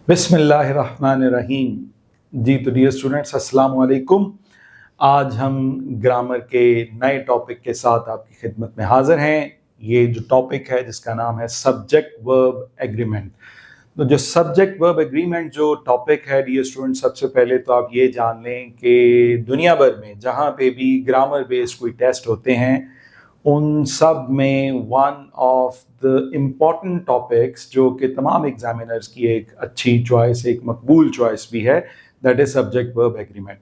बिस्मिल्लाहिर्रहमानिर्रहीम। जी तो dear students, अस्सलाम वालेकुम। आज हम ग्रामर के नए टॉपिक के साथ आपकी खिदमत में हाजिर हैं। ये जो टॉपिक है जिसका नाम है सब्जेक्ट वर्ब एग्रीमेंट। तो जो सब्जेक्ट वर्ब एग्रीमेंट जो टॉपिक है डियर स्टूडेंट्स, सबसे पहले तो आप ये जान लें कि दुनिया भर में जहाँ पे भी ग्रामर बेस्ड कोई टेस्ट होते हैं उन सब में one of the important topics जो कि तमाम एग्जामिनर्स की एक अच्छी चॉइस, एक मकबूल चॉइस भी है, that is subject verb agreement.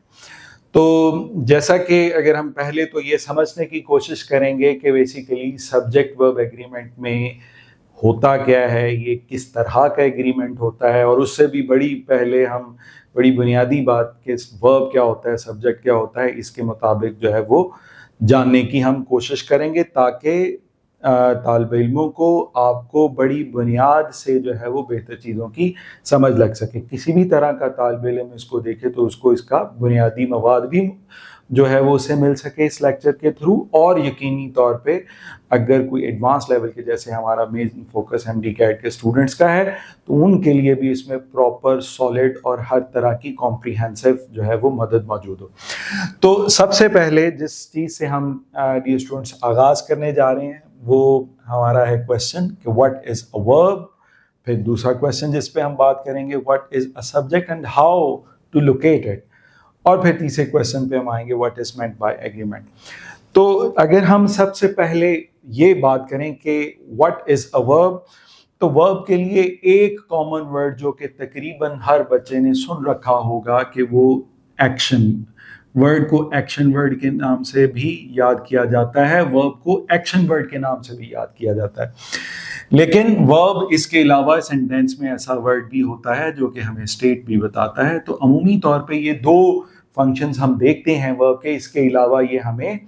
तो जैसा कि अगर हम पहले तो ये समझने की कोशिश करेंगे कि बेसिकली सब्जेक्ट वर्ब एग्रीमेंट में होता क्या है, ये किस तरह का एग्रीमेंट होता है, और उससे भी बड़ी पहले हम बड़ी बुनियादी बात कि वर्ब क्या होता है, सब्जेक्ट क्या होता है, इसके मुताबिक जो है वो जानने की हम कोशिश करेंगे ताकि तालिब इल्मों को आपको बड़ी बुनियाद से जो है वो बेहतर चीज़ों की समझ लग सके। किसी भी तरह का तालिब इल्म इसको देखे तो उसको इसका बुनियादी मवाद भी जो है वो उसे मिल सके इस लेक्चर के थ्रू, और यकीनी तौर पे अगर कोई एडवांस लेवल के, जैसे हमारा मेन फोकस एमडी कैट के स्टूडेंट्स का है, तो उनके लिए भी इसमें प्रॉपर सॉलिड और हर तरह की कॉम्प्रिहेंसिव जो है वो मदद मौजूद हो। तो सबसे पहले जिस चीज़ से हम डियर स्टूडेंट्स आगाज करने जा रहे हैं वो हमारा है क्वेश्चन कि व्हाट इज अ वर्ब। फिर दूसरा क्वेश्चन जिस पे हम बात करेंगे what is a subject and how to locate it, और फिर तीसरे क्वेश्चन पे हम आएंगे what is meant by agreement. तो अगर हम सबसे पहले ये बात करें कि व्हाट इज अ वर्ब, तो वर्ब के लिए एक कॉमन वर्ड जो कि तकरीबन हर बच्चे ने सुन रखा होगा कि वो एक्शन वर्ड को एक्शन वर्ड के नाम से भी याद किया जाता है, वर्ब को एक्शन वर्ड के नाम से भी याद किया जाता है। लेकिन वर्ब इसके अलावा सेंटेंस में ऐसा वर्ड भी होता है जो कि हमें स्टेट भी बताता है। तो अमूमी तौर पे ये दो फंक्शंस हम देखते हैं वर्ब के, इसके अलावा ये हमें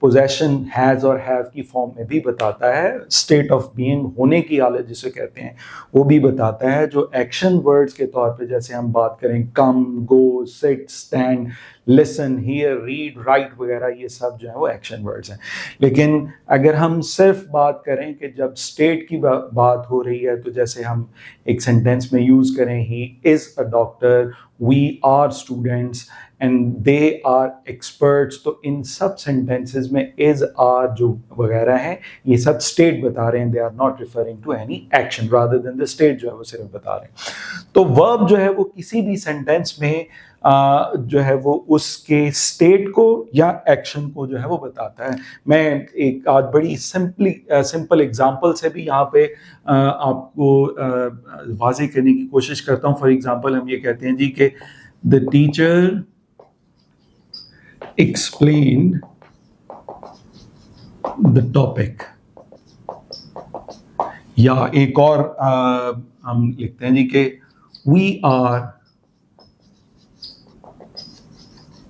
पोजेशन हैज और हैव की फॉर्म में भी बताता है, स्टेट ऑफ बीइंग होने की हालत जिसे कहते हैं वो भी बताता है। जो एक्शन वर्ड्स के तौर पे जैसे हम बात करें come, go, sit, stand, listen, hear, read, write वगैरह, ये सब जो है वो एक्शन वर्ड्स हैं। लेकिन अगर हम सिर्फ बात करें कि जब स्टेट की बात हो रही है, तो जैसे हम एक सेंटेंस में यूज करें he is a doctor, we are students and they are experts, तो इन सब सेंटेंसेस में इज, आर जो वगैरह हैं ये सब स्टेट बता रहे हैं, they are not referring to any action rather than the state, जो है वो सिर्फ बता रहे हैं। तो वर्ब जो है वो किसी भी सेंटेंस में जो है वो उसके स्टेट को या एक्शन को जो है वो बताता है। मैं एक आज बड़ी सिंपल एग्जांपल से भी यहाँ पे आपको वाज़ेह करने की कोशिश करता हूँ। फॉर एग्जांपल हम ये कहते हैं जी कि the teacher explained the topic, या एक और हम लिखते हैं जी कि we are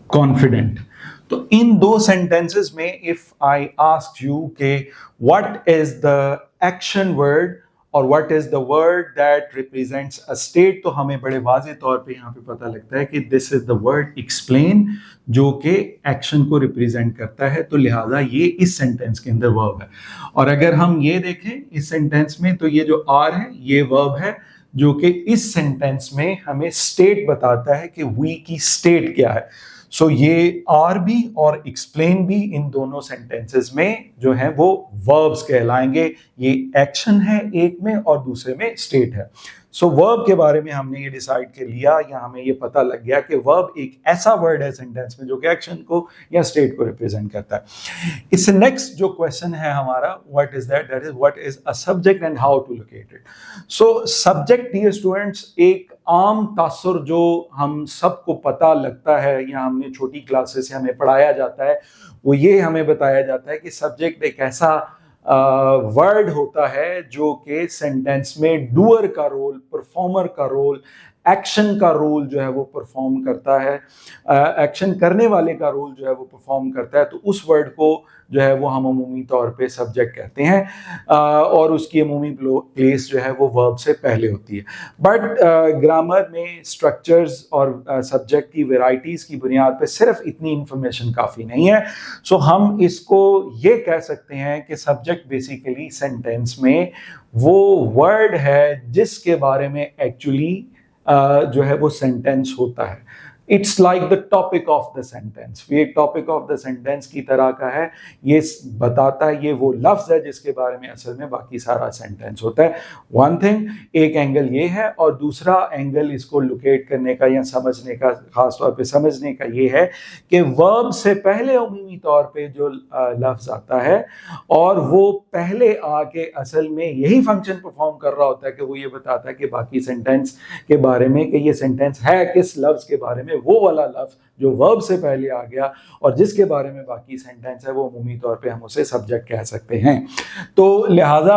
confident। तो इन दो सेंटेंसेस में इफ आई आस्क यू के what is the action word और what is the word that represents a state, तो हमें बड़े वाज़ेह तौर पे यहाँ पे पता लगता है कि this is the word explain जो कि एक्शन को रिप्रेजेंट करता है, तो लिहाजा ये इस सेंटेंस के अंदर वर्ब है। और अगर हम ये देखें इस सेंटेंस में, तो ये जो आर है ये वर्ब है जो कि इस सेंटेंस में हमें स्टेट बताता है कि वी की स्टेट क्या है। सो ये आर भी और एक्सप्लेन भी इन दोनों सेंटेंसेस में जो है वो वर्ब्स कहलाएंगे। ये एक्शन है एक में और दूसरे में स्टेट है। सो वर्ब के बारे में हमने ये डिसाइड कर लिया, या हमें ये पता लग गया कि वर्ब एक ऐसा वर्ड है सेंटेंस में जो कि एक्शन को या स्टेट को रिप्रेजेंट करता है। इससे नेक्स्ट जो क्वेश्चन है हमारा what is that, that is what is a subject and how to locate it. So subject dear students एक आम तासुर जो हम सबको पता लगता है या हमने छोटी क्लासेस से हमें पढ़ाया जाता है, वो ये हमें बताया जाता है कि सब्जेक्ट एक ऐसा वर्ड होता है जो कि सेंटेंस में डूअर का रोल, परफॉर्मर का रोल, एक्शन का रोल जो है वो परफॉर्म करता है, एक्शन करने वाले का रोल जो है वो परफॉर्म करता है। तो उस वर्ड को जो है वो हम अमूमी तौर पे सब्जेक्ट कहते हैं और उसकी अमूमी प्लेस जो है वो वर्ब से पहले होती है। बट ग्रामर में स्ट्रक्चर्स और सब्जेक्ट की वेराइटीज़ की बुनियाद पे सिर्फ इतनी इंफॉर्मेशन काफ़ी नहीं है। सो हम इसको ये कह सकते हैं कि सब्जेक्ट बेसिकली सेंटेंस में वो वर्ड है जिसके बारे में एक्चुअली जो है वो सेंटेंस होता है। It's like the topic of the sentence, ये टॉपिक ऑफ द सेंटेंस की तरह का है, ये बताता है ये वो लफ्ज है जिसके बारे में असल में बाकी सारा सेंटेंस होता है। वन थिंग, एक एंगल ये है, और दूसरा एंगल इसको लोकेट करने का या समझने का, खास तौर पे समझने का ये है कि वर्ब से पहले उमूमी तौर पे जो लफ्ज आता है और वो पहले आके असल में यही फंक्शन परफॉर्म कर रहा होता है कि वो ये बताता है कि बाकी सेंटेंस के बारे में कि ये सेंटेंस है किस लफ्ज के बारे में, वो वाला लफ्ज जो वर्ब से पहले आ गया और जिसके बारे में बाकी सेंटेंस है वो अमूमी तौर पे हम उसे सब्जेक्ट कह सकते हैं। तो लिहाजा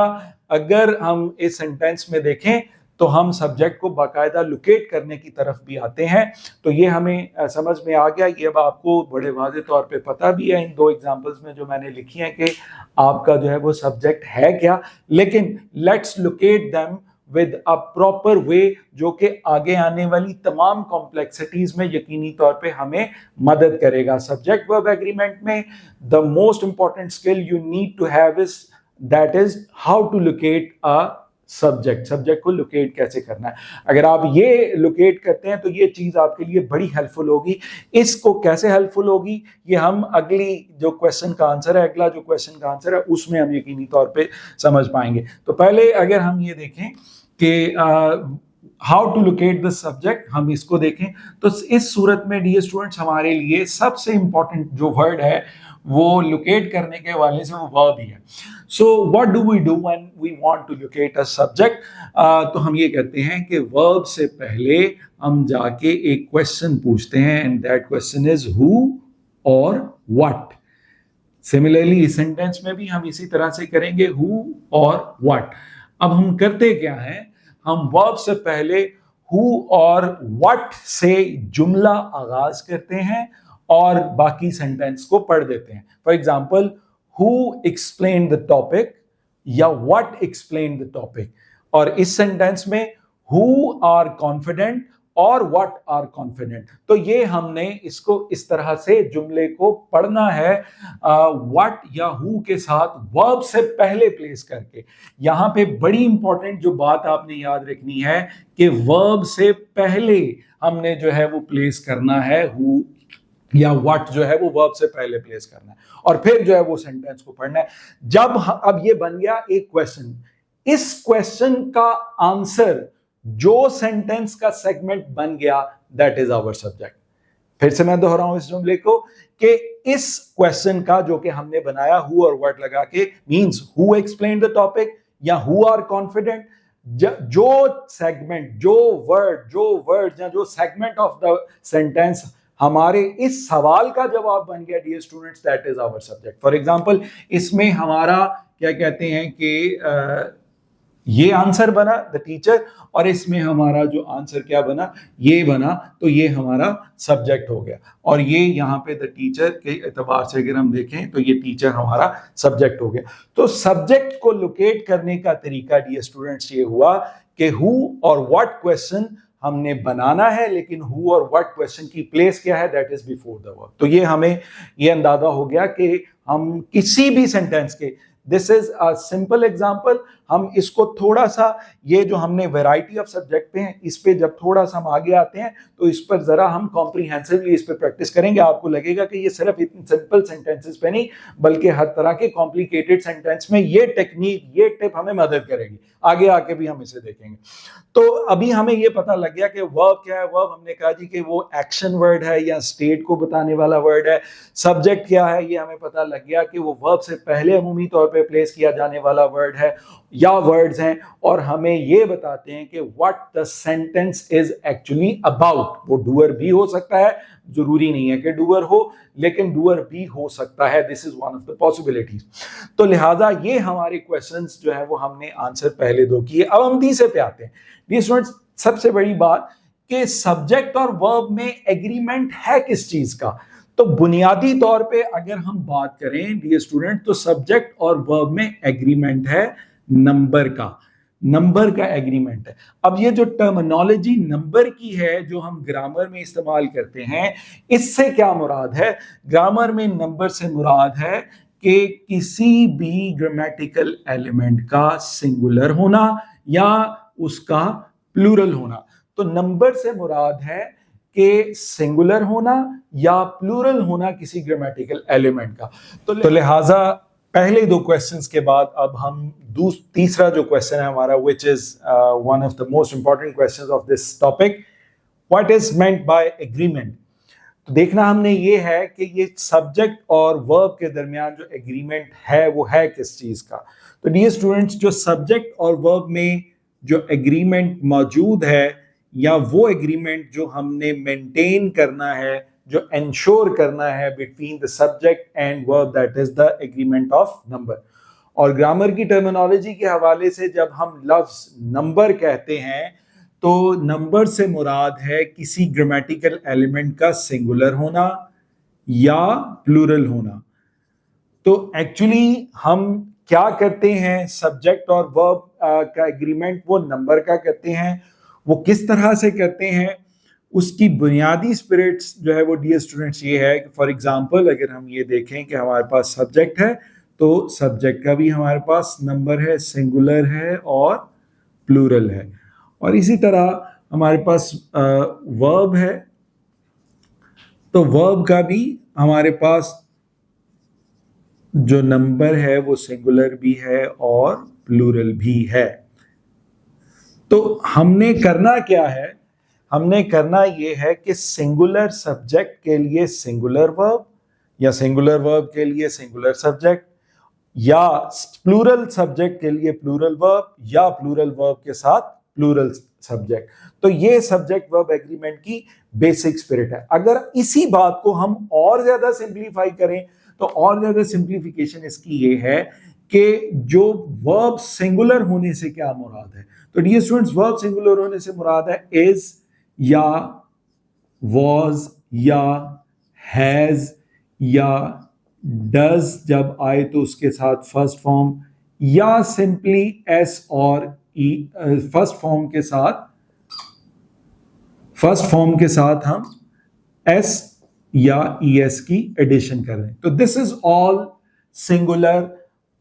अगर हम इस सेंटेंस में देखें तो हम सब्जेक्ट को बाकायदा लोकेट करने की तरफ भी आते हैं। तो ये हमें समझ में आ गया, ये अब आपको बड़े वाज़े तौर पे पता भी है इन दो एग्जांपल्स में जो मैंने लिखी हैं कि आपका जो है वो सब्जेक्ट है क्या। लेकिन let's locate them with a proper way जो कि आगे आने वाली तमाम कॉम्प्लेक्सिटीज में यकीनी तौर पे हमें मदद करेगा। सब्जेक्ट वर्ब एग्रीमेंट में the most important skill you need to have is that is how to locate a subject, subject को लोकेट कैसे करना है। अगर आप ये लोकेट करते हैं तो ये चीज आपके लिए बड़ी हेल्पफुल होगी। इसको कैसे हेल्पफुल होगी ये हम अगली जो क्वेश्चन का आंसर है, अगला जो क्वेश्चन का आंसर है उसमें हम यकीनी तौर पे समझ पाएंगे। तो पहले अगर हम ये देखें कि how to locate the subject, हम इसको देखें तो इस सूरत में डियर स्टूडेंट्स हमारे लिए सबसे इंपॉर्टेंट जो वर्ड है वो लोकेट करने के वाले से वो वर्ब ही है। So what do we do when we want to locate a subject? तो हम ये कहते हैं कि वर्ब से पहले हम जाके एक क्वेश्चन पूछते हैं and that question is who और व्हाट। सिमिलरली इस सेंटेंस में भी हम इसी तरह से करेंगे, हु और व्हाट। अब हम करते क्या है, हम वर्ब से पहले हु और व्हाट से जुमला आगाज करते हैं और बाकी सेंटेंस को पढ़ देते हैं। For example, who explain the topic या व्हाट एक्सप्लेन द टॉपिक। और इस सेंटेंस में हु आर कॉन्फिडेंट और व्हाट आर कॉन्फिडेंट। तो ये हमने इसको इस तरह से जुमले को पढ़ना है व्हाट या हु के साथ वर्ब से पहले प्लेस करके। यहां पे बड़ी इंपॉर्टेंट जो बात आपने याद रखनी है कि वर्ब से पहले हमने जो है वो प्लेस करना है हु या व्हाट जो है वो वर्ब से पहले प्लेस करना है और फिर जो है वो सेंटेंस को पढ़ना है। जब अब ये बन गया एक क्वेश्चन, इस क्वेश्चन का आंसर जो सेंटेंस का सेगमेंट बन गया दैट इज आवर सब्जेक्ट। फिर से मैं दोहराऊं इस जुमले को कि इस क्वेश्चन का जो कि हमने बनाया हु और व्हाट लगा के means who explain the topic या हु आर कॉन्फिडेंट, जो सेगमेंट जो वर्ड या जो सेगमेंट ऑफ द सेंटेंस हमारे इस सवाल का जवाब बन गया dear students that is our subject. For example, इसमें हमारा क्या कहते हैं कि ये आंसर बना द टीचर और इसमें हमारा जो आंसर क्या बना, ये बना, तो ये हमारा सब्जेक्ट हो गया। और ये यहाँ पे द टीचर के एतबार से अगर हम देखें तो ये टीचर हमारा सब्जेक्ट हो गया। तो सब्जेक्ट को लोकेट करने का तरीका डियर स्टूडेंट्स ये हुआ कि हु और व्हाट क्वेश्चन हमने बनाना है, लेकिन हु और व्हाट क्वेश्चन की प्लेस क्या है that is before the verb. तो ये हमें ये अंदाजा हो गया कि हम किसी भी सेंटेंस के, this is a simple example, हम इसको थोड़ा सा ये जो हमने वैरायटी ऑफ सब्जेक्ट पे हैं इस पे जब थोड़ा सा हम आगे आते हैं तो इस पर जरा हम कॉम्प्रिहेंसिवली इस पे प्रैक्टिस करेंगे। आपको लगेगा कि ये सिर्फ इतने सिंपल सेंटेंसेस पे नहीं बल्कि हर तरह के कॉम्प्लिकेटेड सेंटेंस में ये टेक्निक, ये टिप हमें मदद करेगी। आगे आके भी हम इसे देखेंगे। तो अभी हमें ये पता लग गया कि वर्ब क्या है। वर्ब हमने कहा जी कि वो एक्शन वर्ड है या स्टेट को बताने वाला वर्ड है। सब्जेक्ट क्या है ये हमें पता लग गया कि वो वर्ब से पहले अमूमी तौर पे प्लेस किया जाने वाला वर्ड है या वर्ड्स हैं, और हमें ये बताते हैं कि what the sentence is actually about. वो डूअर भी हो सकता है, जरूरी नहीं है कि डूअर हो, लेकिन डूअर भी हो सकता है। This is one of the possibilities. तो लिहाजा ये हमारे क्वेश्चंस जो है वो हमने आंसर पहले दो किए। अब हम तीसरे पे आते हैं। डियर स्टूडेंट्स, सबसे बड़ी बात कि सब्जेक्ट और वर्ब में एग्रीमेंट है किस चीज का। तो बुनियादी तौर पे अगर हम बात करें डियर स्टूडेंट, तो सब्जेक्ट और वर्ब में एग्रीमेंट है नंबर का एग्रीमेंट है। अब ये जो टर्मिनोलॉजी नंबर की है जो हम ग्रामर में इस्तेमाल करते हैं, इससे क्या मुराद है? ग्रामर में नंबर से मुराद है कि किसी भी ग्रामेटिकल एलिमेंट का सिंगुलर होना या उसका प्लूरल होना। तो नंबर से मुराद है कि सिंगुलर होना या प्लूरल होना किसी ग्रामेटिकल एलिमेंट का। तो लिहाजा पहले दो क्वेश्चंस के बाद अब हम तीसरा जो क्वेश्चन है हमारा, which is one of the most important questions of this topic, what is meant by agreement. तो देखना हमने ये है कि ये सब्जेक्ट और वर्ब के दरमियान जो एग्रीमेंट है वो है किस चीज का। तो डियर स्टूडेंट्स, जो सब्जेक्ट और वर्ब में जो एग्रीमेंट मौजूद है या वो एग्रीमेंट जो हमने मेंटेन करना है, जो इंश्योर करना है between the subject and verb, that is the agreement of number. और ग्रामर की टर्मिनोलॉजी के हवाले से जब हम लफ्ज नंबर कहते हैं तो नंबर से मुराद है किसी ग्रामेटिकल एलिमेंट का सिंगुलर होना या प्लूरल होना। तो एक्चुअली हम क्या करते हैं, सब्जेक्ट और वर्ब का एग्रीमेंट वो नंबर का करते हैं। वो किस तरह से करते हैं, उसकी बुनियादी स्पिरिट्स जो है वो डियर स्टूडेंट्स ये है कि फॉर एग्जांपल अगर हम ये देखें कि हमारे पास सब्जेक्ट है तो सब्जेक्ट का भी हमारे पास नंबर है, सिंगुलर है और प्लूरल है। और इसी तरह हमारे पास वर्ब है, तो वर्ब का भी हमारे पास जो नंबर है वो सिंगुलर भी है और प्लूरल भी है। तो हमने करना क्या है, हमने करना ये है कि सिंगुलर सब्जेक्ट के लिए सिंगुलर वर्ब या सिंगुलर वर्ब के लिए सिंगुलर सब्जेक्ट, या प्लूरल सब्जेक्ट के लिए प्लूरल वर्ब या प्लूरल वर्ब के साथ प्लूरल सब्जेक्ट। तो ये सब्जेक्ट वर्ब एग्रीमेंट की बेसिक स्पिरिट है। अगर इसी बात को हम और ज्यादा सिंप्लीफाई करें तो और ज्यादा सिंप्लीफिकेशन इसकी ये है कि जो वर्ब सिंगुलर होने से क्या मुराद है। तो डियर स्टूडेंट्स, वर्ब सिंगुलर होने से मुराद है इज या वॉज या हैज या डज जब आए तो उसके साथ फर्स्ट फॉर्म, या सिंपली एस और ई फर्स्ट फॉर्म के साथ हम एस या ईएस की एडिशन कर रहे हैं। तो this is all singular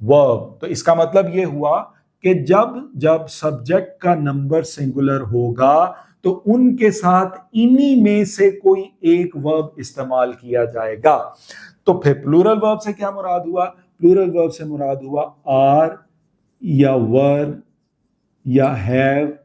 verb. तो इसका मतलब ये हुआ कि जब सब्जेक्ट का नंबर सिंगुलर होगा तो उनके साथ इन्हीं में से कोई एक वर्ब इस्तेमाल किया जाएगा। तो फिर प्लूरल वर्ब से क्या मुराद हुआ, प्लूरल वर्ब से मुराद हुआ आर या वर या हैव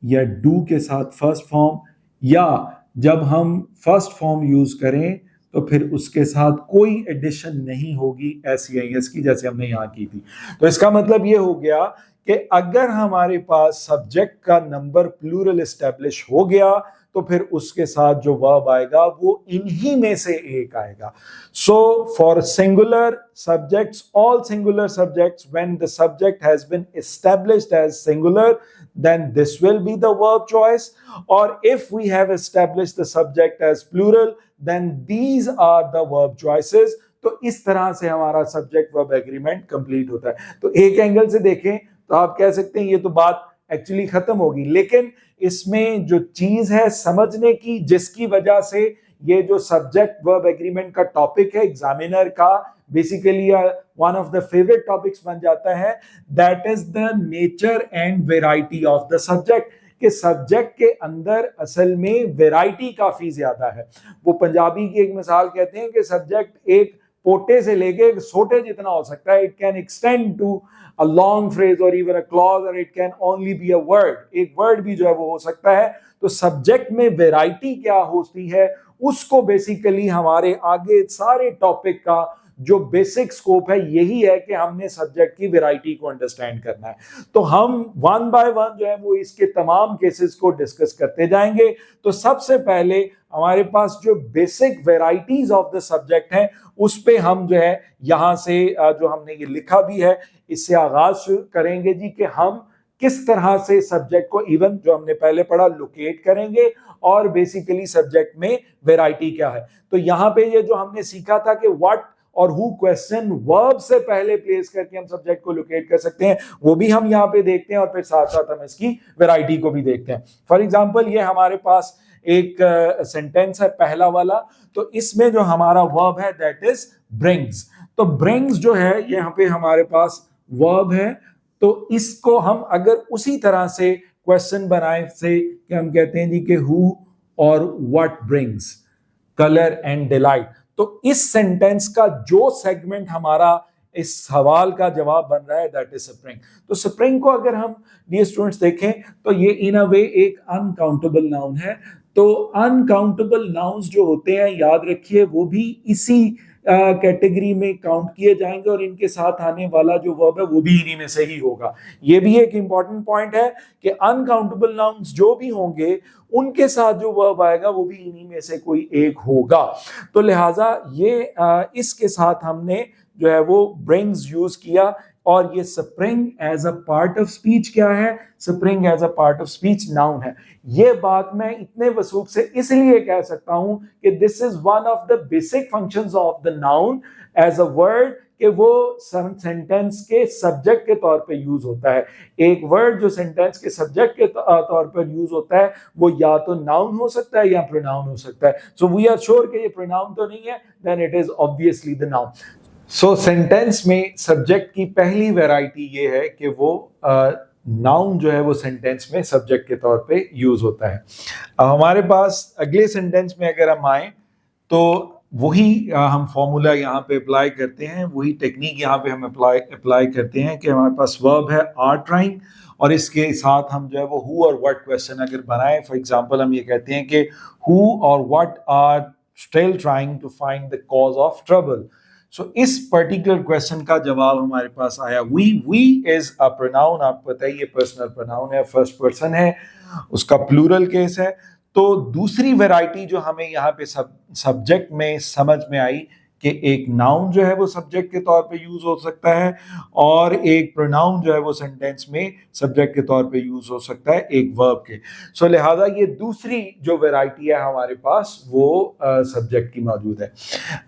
या डू के साथ फर्स्ट फॉर्म, या जब हम फर्स्ट फॉर्म यूज करें तो फिर उसके साथ कोई एडिशन नहीं होगी एस या एस की, जैसे हमने यहां की थी। तो इसका मतलब ये हो गया कि अगर हमारे पास सब्जेक्ट का नंबर प्लूरल एस्टेब्लिश हो गया तो फिर उसके साथ जो वर्ब आएगा वो इन्हीं में से एक आएगा। So for singular subjects, all singular subjects, when the subject has been established as singular, then this will be the verb choice. Or if we have established the subject as plural, then these are the verb choices. तो इस तरह से हमारा subject verb agreement complete होता है। तो एक angle से देखें तो आप कह सकते हैं ये तो बात एक्चुअली खत्म होगी, लेकिन इसमें जो चीज है समझने की, जिसकी वजह से ये जो सब्जेक्ट वर्ब एग्रीमेंट का टॉपिक है एग्जामिनर का basically one of the favourite topics बन जाता है, that is the nature and variety of the subject. कि सब्जेक्ट के अंदर असल में वेराइटी काफी ज्यादा है। वो पंजाबी की एक मिसाल कहते हैं कि सब्जेक्ट एक पोटे से लेके सोटे जितना हो सकता है। It can extend to a long phrase और इवन अ क्लॉज, और it can only be a word, एक वर्ड भी जो है वो हो सकता है। तो सब्जेक्ट में वेराइटी क्या होती है उसको बेसिकली हमारे आगे सारे टॉपिक का जो बेसिक स्कोप है यही है कि हमने सब्जेक्ट की वैरायटी को अंडरस्टैंड करना है। तो हम वन बाय वन जो है वो इसके तमाम केसेस को डिस्कस करते जाएंगे। तो सबसे पहले हमारे पास जो basic varieties of the subject हैं उस पे हम जो है यहां से जो हमने ये लिखा भी है इससे आगाज करेंगे जी, कि हम किस तरह से सब्जेक्ट को इवन जो हमने पहले पढ़ा लोकेट करेंगे और बेसिकली सब्जेक्ट में वैरायटी क्या है। तो यहां पे ये जो हमने सीखा था कि व्हाट और हु क्वेश्चन वर्ब से पहले प्लेस करके हम सब्जेक्ट को लोकेट कर सकते हैं, वो भी हम यहाँ पे देखते हैं और फिर साथ साथ हम इसकी वैरायटी को भी देखते हैं। फॉर एग्जांपल ये हमारे पास एक सेंटेंस है पहला वाला, तो इसमें जो हमारा वर्ब है दैट इज ब्रिंग्स। तो ब्रिंग्स जो है यहाँ पे हमारे पास वर्ब है, तो इसको हम अगर उसी तरह से क्वेश्चन बनाए से कि हम कहते हैं जी कि हु और what brings colour and delight. तो इस सेंटेंस का जो सेगमेंट हमारा इस सवाल का जवाब बन रहा है दैट इज स्प्रिंग। तो स्प्रिंग को अगर हम डियर स्टूडेंट्स देखें तो ये इन अ वे एक अनकाउंटेबल नाउन है। तो अनकाउंटेबल नाउन्स जो होते हैं याद रखिए वो भी इसी कैटेगरी में काउंट किए जाएंगे और इनके साथ आने वाला जो वर्ब है वो भी इन्हीं में से ही होगा। ये भी एक इंपॉर्टेंट पॉइंट है कि अनकाउंटेबल नाउन्स जो भी होंगे उनके साथ जो वर्ब आएगा वो भी इन्हीं में से कोई एक होगा। तो लिहाजा ये इसके साथ हमने जो है वो ब्रिंग्स यूज किया और ये spring as a part of speech क्या है, spring as a part of speech noun है। ये बात मैं इतने वसूख से इसलिए कह सकता हूं कि this is one of the basic functions of the noun as a word, कि वो सेंटेंस के सब्जेक्ट के तौर पे यूज होता है। एक वर्ड जो सेंटेंस के सब्जेक्ट के तौर पर यूज होता है वो या तो नाउन हो सकता है या प्रोनाउन हो सकता है। सो वी आर श्योर कि ये प्रोनाउन तो नहीं है, then it is obviously the noun. So sentence में सब्जेक्ट की पहली वैरायटी ये है कि वो नाउन जो है वो सेंटेंस में सब्जेक्ट के तौर पे यूज होता है। अब हमारे पास अगले सेंटेंस में अगर हम आए तो वही हम फॉर्मूला यहाँ पे अप्लाई करते हैं, वही टेक्निक यहाँ पे हम अप्लाई करते हैं कि हमारे पास वर्ब है आर ट्राइंग और इसके साथ हम जो है वो हु और व्हाट क्वेश्चन अगर बनाए। फॉर एग्जांपल हम ये कहते हैं कि हु और what are still trying to find the cause of trouble. So इस पर्टिकुलर क्वेश्चन का जवाब हमारे पास आया वी इज अ प्रोनाउन। आपको पता है ये पर्सनल प्रोनाउन है, फर्स्ट पर्सन है, उसका प्लूरल केस है। तो दूसरी वैरायटी जो हमें यहाँ पे सब्जेक्ट में समझ में आई कि एक नाउन जो है वो सब्जेक्ट के तौर पे यूज हो सकता है और एक प्रोनाउन जो है वो सेंटेंस में सब्जेक्ट के तौर पे यूज हो सकता है एक वर्ब के। सो लिहाजा ये दूसरी जो वैरायटी है हमारे पास वो सब्जेक्ट की मौजूद है।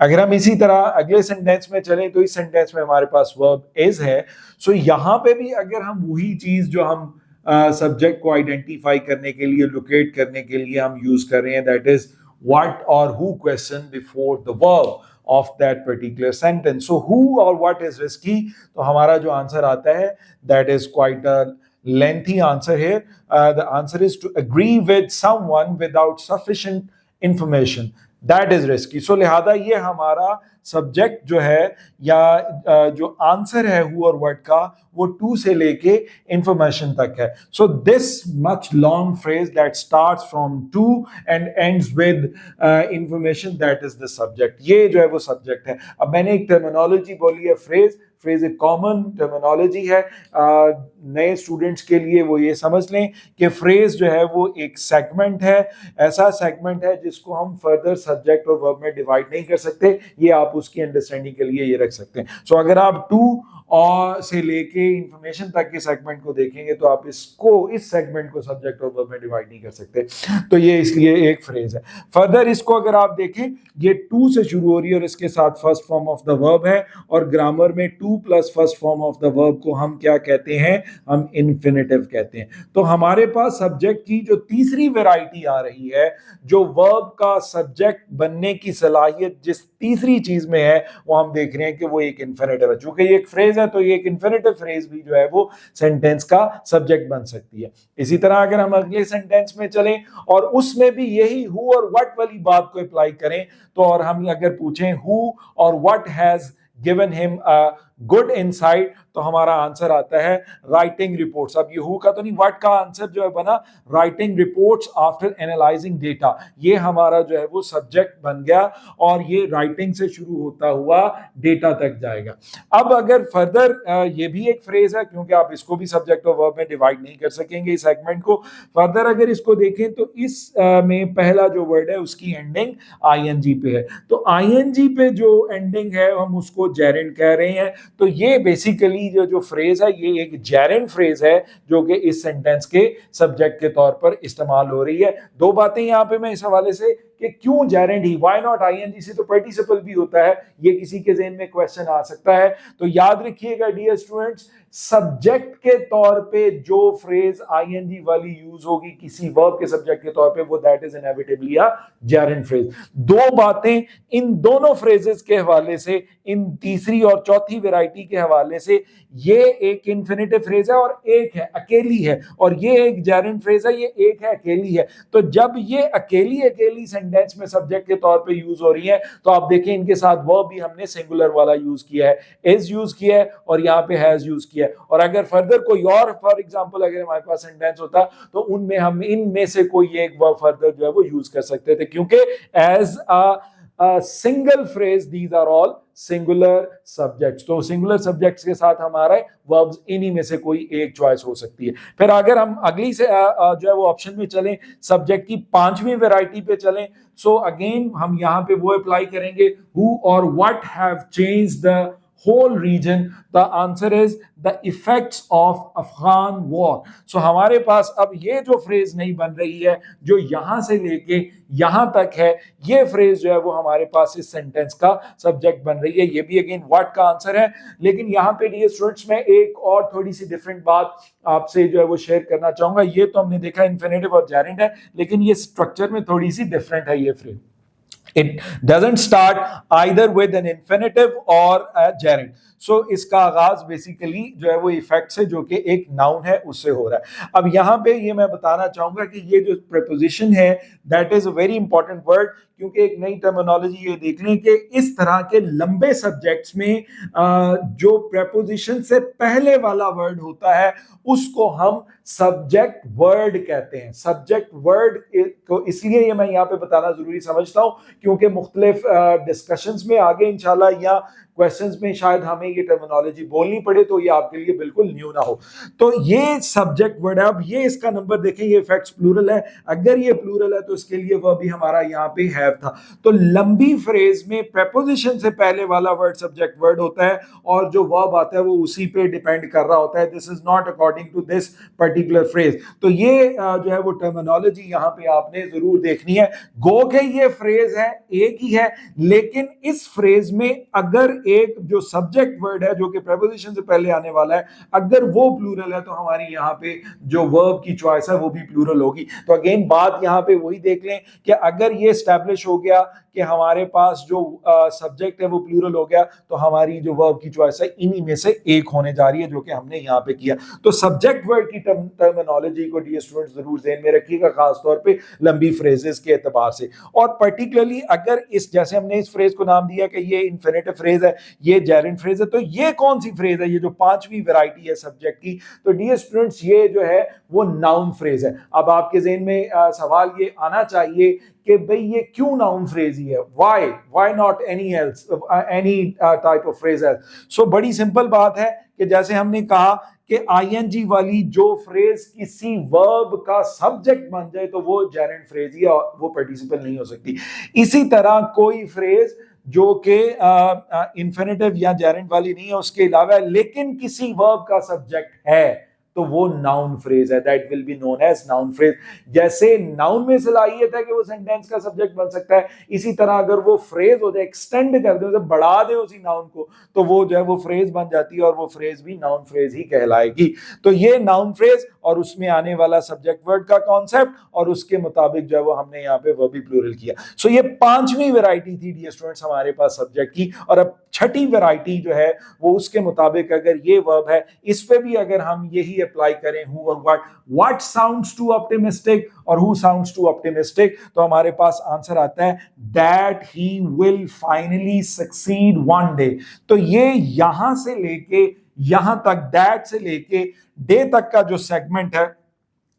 अगर हम इसी तरह अगले सेंटेंस में चलें तो इस सेंटेंस में हमारे पास वर्ब इज है। सो यहाँ पे भी अगर हम वही चीज जो हम सब्जेक्ट को आइडेंटिफाई करने के लिए, लोकेट करने के लिए हम यूज कर रहे हैं, दैट इज व्हाट और who question before the verb of that particular sentence. So who or what is risky? तो हमारा जो आंसर आता है that is quite a lengthy answer here. The answer is to agree with someone without sufficient information. That is risky. So लिहाजा ये हमारा subject जो है या जो आंसर है हु और व्हाट का वो टू से लेके इंफॉर्मेशन तक है। So this much long phrase that starts from to and ends with information that is the subject, ये जो है वो सब्जेक्ट है। अब मैंने एक टर्मिनोलॉजी बोली है, फ्रेज एक कॉमन टर्मिनोलॉजी है। नए स्टूडेंट्स के लिए वो ये समझ लें कि फ्रेज जो है वो एक सेगमेंट है, ऐसा सेगमेंट है जिसको हम फर्दर सब्जेक्ट और वर्ब में डिवाइड नहीं कर सकते। ये आप उसकी अंडरस्टैंडिंग के लिए ये रख सकते हैं। सो अगर आप टू और से लेके इंफॉर्मेशन तक के सेगमेंट को देखेंगे तो आप इस सेगमेंट को सब्जेक्ट और वर्ब में डिवाइड नहीं कर सकते। तो ये इसलिए एक फ्रेज है। फर्दर इसको अगर आप देखें ये टू से शुरू हो रही है और इसके साथ first form of the verb है और ग्रामर में two plus first form of the verb को हम क्या कहते हैं, हम इन्फिनेटिव कहते हैं। तो हमारे पास सब्जेक्ट की जो तीसरी वैरायटी आ रही है, जो वर्ब का सब्जेक्ट बनने की सलाहियत जिस तीसरी चीज में है वो हम देख रहे हैं कि वो एक इन्फिनेटिव है। चूंकि ये एक फ्रेज है तो ये एक इन्फिनेटिव फ्रेज भी जो है वो सेंटेंस का सब्जेक्ट बन सकती है। इसी तरह अगर हम अगले सेंटेंस में चलें और उसमें भी यही हु और व्हाट वाली बात को अप्लाई करें तो और हम अगर पूछें हु और what has given him a good insight तो हमारा आंसर आता है राइटिंग रिपोर्ट्स। अब ये हु का तो नहीं, व्हाट का आंसर जो है बना writing reports after analysing data. ये हमारा जो है वो सब्जेक्ट बन गया और ये राइटिंग से शुरू होता हुआ डेटा तक जाएगा। अब अगर फर्दर ये भी एक फ्रेज है क्योंकि आप इसको भी सब्जेक्ट और वर्ब में डिवाइड नहीं कर सकेंगे इस सेगमेंट को। फर्दर अगर इसको देखें तो इस में पहला जो वर्ड है उसकी एंडिंग आईएनजी पे है। तो आईएनजी पे जो एंडिंग है हम उसको जेरेंड कह रहे हैं। तो ये बेसिकली जो फ्रेज है ये एक जेरेंड फ्रेज है जो कि इस सेंटेंस के सब्जेक्ट के तौर पर इस्तेमाल हो रही है। दो बातें यहां पे मैं इस हवाले से कि क्यों जेरेंड ही, व्हाई नॉट आईएनजी से तो पार्टिसिपल भी होता है, ये किसी के ज़हन में क्वेश्चन आ सकता है। तो याद रखिएगा डियर स्टूडेंट्स, सब्जेक्ट के तौर पे जो फ्रेज आईएनजी वाली यूज होगी किसी वर्ब के सब्जेक्ट के तौर पे, वो that is inevitably a gerund phrase. दो बातें इन दोनों फ्रेजेस के हवाले से, इन तीसरी और चौथी वैरायटी के हवाले से, ये एक इन्फिनेटिव फ्रेज है और एक है अकेली है, और ये एक जेरेंड फ्रेज है, ये एक है अकेली है। तो जब ये अकेली अकेली सेंटेंस में सब्जेक्ट के तौर पे यूज हो रही है, तो आप देखें इनके साथ वर्ब भी हमने सिंगुलर वाला यूज किया है, इज यूज किया है और यहाँ पे हैज यूज किया है। और अगर फर्दर कोई और फॉर एग्जांपल अगर हमारे पास सेंटेंस होता तो उनमें हम इनमें से कोई एक वर्ब फर्दर जो है वो यूज कर सकते थे, क्योंकि as a single phrase these are all singular subjects. तो सिंगुलर सब्जेक्ट्स के साथ हमारा वर्ब्स इन्हीं में से कोई एक चॉइस हो सकती है। फिर अगर हम अगली से जो है वो ऑप्शन में चलें, सब्जेक्ट की पांचवी वैरायटी पे चलें, सो अगेन हम यहां पे वो अप्लाई करेंगे, हु और what have changed the whole region. The answer is the effects of Afghan war. So हमारे पास अब ये जो फ्रेज नहीं बन रही है, जो यहां से लेके यहां तक है, ये फ्रेज जो है वो हमारे पास इस सेंटेंस का सब्जेक्ट बन रही है। ये भी अगेन व्हाट का आंसर है। लेकिन यहां पे डियर स्टूडेंट्स में एक और थोड़ी सी डिफरेंट बात आपसे जो है वो शेयर करना चाहूंगा। ये तो हमने देखा इन्फिनेटिव और जेरेंड है, लेकिन ये स्ट्रक्चर में थोड़ी सी डिफरेंट है ये phrase. It doesn't start either with an infinitive or a gerund. So इसका आगाज बेसिकली जो है वो इफेक्ट से, जो कि एक नाउन है, उससे हो रहा है। अब यहाँ पे ये मैं बताना चाहूंगा कि ये जो प्रेपोजिशन है that is a very important word, क्योंकि एक नई टर्मिनोलॉजी ये देख लें कि इस तरह के लंबे सब्जेक्ट्स में जो प्रेपोजिशन से पहले वाला वर्ड होता है उसको हम सब्जेक्ट वर्ड कहते हैं। सब्जेक्ट वर्ड को इसलिए ये मैं यहाँ पे बताना जरूरी समझता हूँ क्योंकि मुख्तलिफ डिस्कशंस में आगे इंशाल्लाह या क्वेश्चंस में शायद हमें ये टर्मिनोलॉजी बोलनी पड़े, तो ये आपके लिए बिल्कुल न्यू ना हो। तो ये सब्जेक्ट वर्ड है। अब ये इसका नंबर देखें, ये इफेक्ट्स प्लूरल है। अगर ये प्लूरल है तो इसके लिए वह भी हमारा यहाँ पे हैव था। तो लंबी फ्रेज में प्रेपोजिशन से पहले वाला वर्ड सब्जेक्ट वर्ड होता है और जो वर्ब आता है वो उसी पे डिपेंड कर रहा होता है। This is not according to this particular phrase. तो ये जो है वो टर्मिनोलॉजी यहाँ पे आपने जरूर देखनी है। गो के ये फ्रेज है, एक ही है, लेकिन इस फ्रेज में अगर एक जो सब्जेक्ट वर्ड है जो कि प्रेपोजिशन से पहले आने वाला है, अगर वो प्लूरल है तो हमारी यहाँ पे जो वर्ब की चॉइस है वो भी प्लूरल होगी। तो अगेन बात यहाँ पे वही देख लें कि अगर ये एस्टैब्लिश हो गया कि हमारे पास जो सब्जेक्ट है वो प्लूरल हो गया, तो हमारी जो वर्ब की चॉइस है इन्हीं में से एक होने जा रही है, जो कि हमने यहाँ पे किया। तो सब्जेक्ट वर्ड की टर्मिनोलॉजी को डियर स्टूडेंट्स जरूर ध्यान में रखिएगा, खासतौर पे लंबी फ्रेजेस के एतबार से। और पर्टिकुलरली अगर इस, जैसे हमने इस फ्रेज को नाम दिया कि ये इन्फिनेटिव फ्रेज है, ये जेरेंड फ्रेज है, तो ये कौन सी फ्रेज है? ये जो पांचवी वैरायटी है सब्जेक्ट की, तो डियर स्टूडेंट्स ये जो है वो नाउन फ्रेज है। अब आपके ज़हन में सवाल ये आना चाहिए कि भाई ये क्यों नाउन फ्रेज ही है, why not any else, any type of phrase else? So बड़ी सिंपल बात है कि जैसे हमने कहा कि आईएनजी वाली जो फ्रेज किसी वर्ब का सब्जेक्ट बन जाए तो वो जेरेंड फ्रेज ही है, वो पार्टिसिपल नहीं हो सकती। इसी तरह कोई फ्रेज जो कि इन्फिनेटिव या जेरेंड वाली नहीं है उसके अलावा, लेकिन किसी वर्ब का सब्जेक्ट है, तो वो नाउन फ्रेज है, that will be known as noun phrase. जैसे नाउन में सलाहियत है कि वो सेंटेंस का सब्जेक्ट बन सकता है, इसी तरह अगर वो फ्रेज हो जाए, एक्सटेंड कर दे, बढ़ा दे उसी नाउन को, तो वो जो है वो फ्रेज बन जाती है और वो फ्रेज भी नाउन फ्रेज ही कहलाएगी। तो ये नाउन फ्रेज और उसमें आने वाला सब्जेक्ट वर्ड का कॉन्सेप्ट और उसके मुताबिक जो है वो हमने यहाँ पे वो भी प्लूरल किया। सो ये पांचवी वैरायटी थी डियर स्टूडेंट्स हमारे पास सब्जेक्ट की, और अब छठी वैरायटी जो है वो उसके मुताबिक अगर ये वर्ब है, इस पे भी अगर हम यही अप्लाई करें हु और व्हाट साउंड्स टू ऑप्टिमिस्टिक और हु साउंड्स टू ऑप्टिमिस्टिक, तो हमारे पास आंसर आता है that he will finally succeed one day. तो ये यहां से लेके यहां तक, दैट से लेके डे तक का जो सेगमेंट है,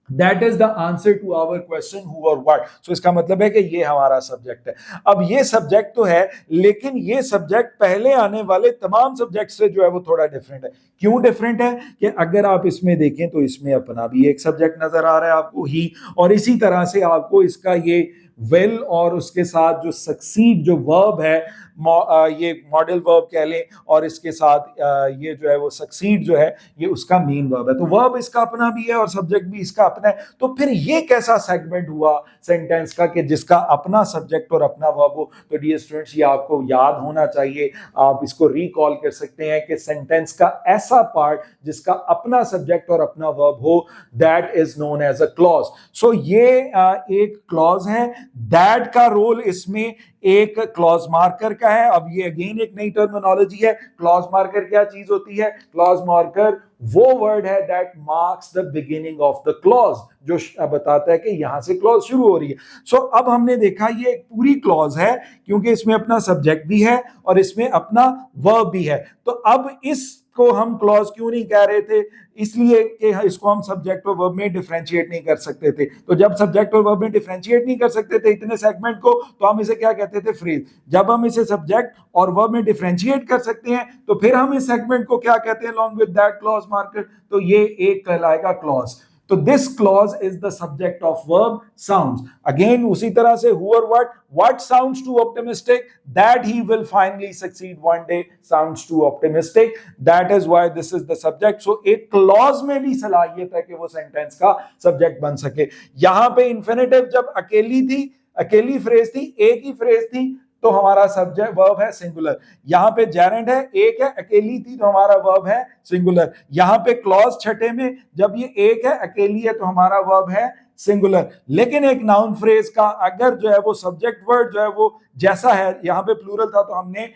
that is the answer to our question who और व्हाट। सो इसका मतलब है कि ये हमारा सब्जेक्ट है। अब ये सब्जेक्ट तो है, लेकिन ये सब्जेक्ट पहले आने वाले तमाम सब्जेक्ट से जो है वो थोड़ा डिफरेंट है। क्यों डिफरेंट है? कि अगर आप इसमें देखें तो इसमें अपना भी एक सब्जेक्ट नजर आ रहा है आपको, ही, और इसी तरह से आपको इसका ये विल और उसके साथ जो सक्सीड जो वर्ब है ये मॉडल वर्ब कह लें, और इसके साथ ये जो है वो सक्सीड जो है ये उसका मेन वर्ब है। तो वर्ब इसका अपना भी है और सब्जेक्ट भी इसका अपना है। तो फिर ये कैसा सेगमेंट हुआ सेंटेंस का कि जिसका अपना सब्जेक्ट और अपना वर्ब हो? तो डियर स्टूडेंट्स, ये आपको याद होना चाहिए, आप इसको रिकॉल कर सकते हैं कि सेंटेंस का ऐसा पार्ट जिसका अपना सब्जेक्ट और अपना वर्ब हो, that is known as a clause. So ये एक क्लॉज है। दैट का रोल इसमें एक क्लॉज मार्कर का है। अब ये अगेन एक नई टर्मिनोलॉजी है। क्लॉज मार्कर क्या चीज होती है? क्लॉज मार्कर वो वर्ड है that marks the beginning of the clause, जो बताता है कि यहां से क्लॉज शुरू हो रही है। सो अब हमने देखा ये एक पूरी क्लॉज है क्योंकि इसमें अपना सब्जेक्ट भी है और इसमें अपना वर्ब भी है। तो अब इसको हम क्लॉज क्यों नहीं कह रहे थे? इसलिए कि इसको हम सब्जेक्ट और वर्ब में डिफरेंशिएट नहीं कर सकते थे। तो जब सब्जेक्ट और वर्ब में डिफरेंशिएट नहीं कर सकते थे इतने सेगमेंट को, तो हम इसे क्या कहते थे? फ्रेज। जब हम इसे सब्जेक्ट और वर्ब में डिफरेंशिएट कर सकते हैं तो फिर हम इस सेगमेंट को क्या कहते हैं? along with that clause marker, तो ये एक कहलाएगा क्लॉज। तो this clause is the subject of verb sounds. Again उसी तरह से who और what sounds too optimistic, that he will finally succeed one day sounds too optimistic, that is why this is the subject। so एक clause में भी सलाहियत है कि वो सेंटेंस का सब्जेक्ट बन सके। यहां पे इंफिनिटिव जब अकेली थी, अकेली फ्रेज थी, एक ही फ्रेज थी, तो हमारा सब्जेक्ट वर्ब है सिंगुलर। यहां पे जेरेंड है, एक है, अकेली थी, तो हमारा वर्ब है सिंगुलर। यहां पे क्लॉज छठे में जब ये एक है, अकेली है, तो हमारा वर्ब है सिंगुलर। लेकिन एक नाउन फ्रेज का अगर जो है वो सब्जेक्ट वर्ड जो है वो जैसा है, यहां पे प्लूरल था तो हमने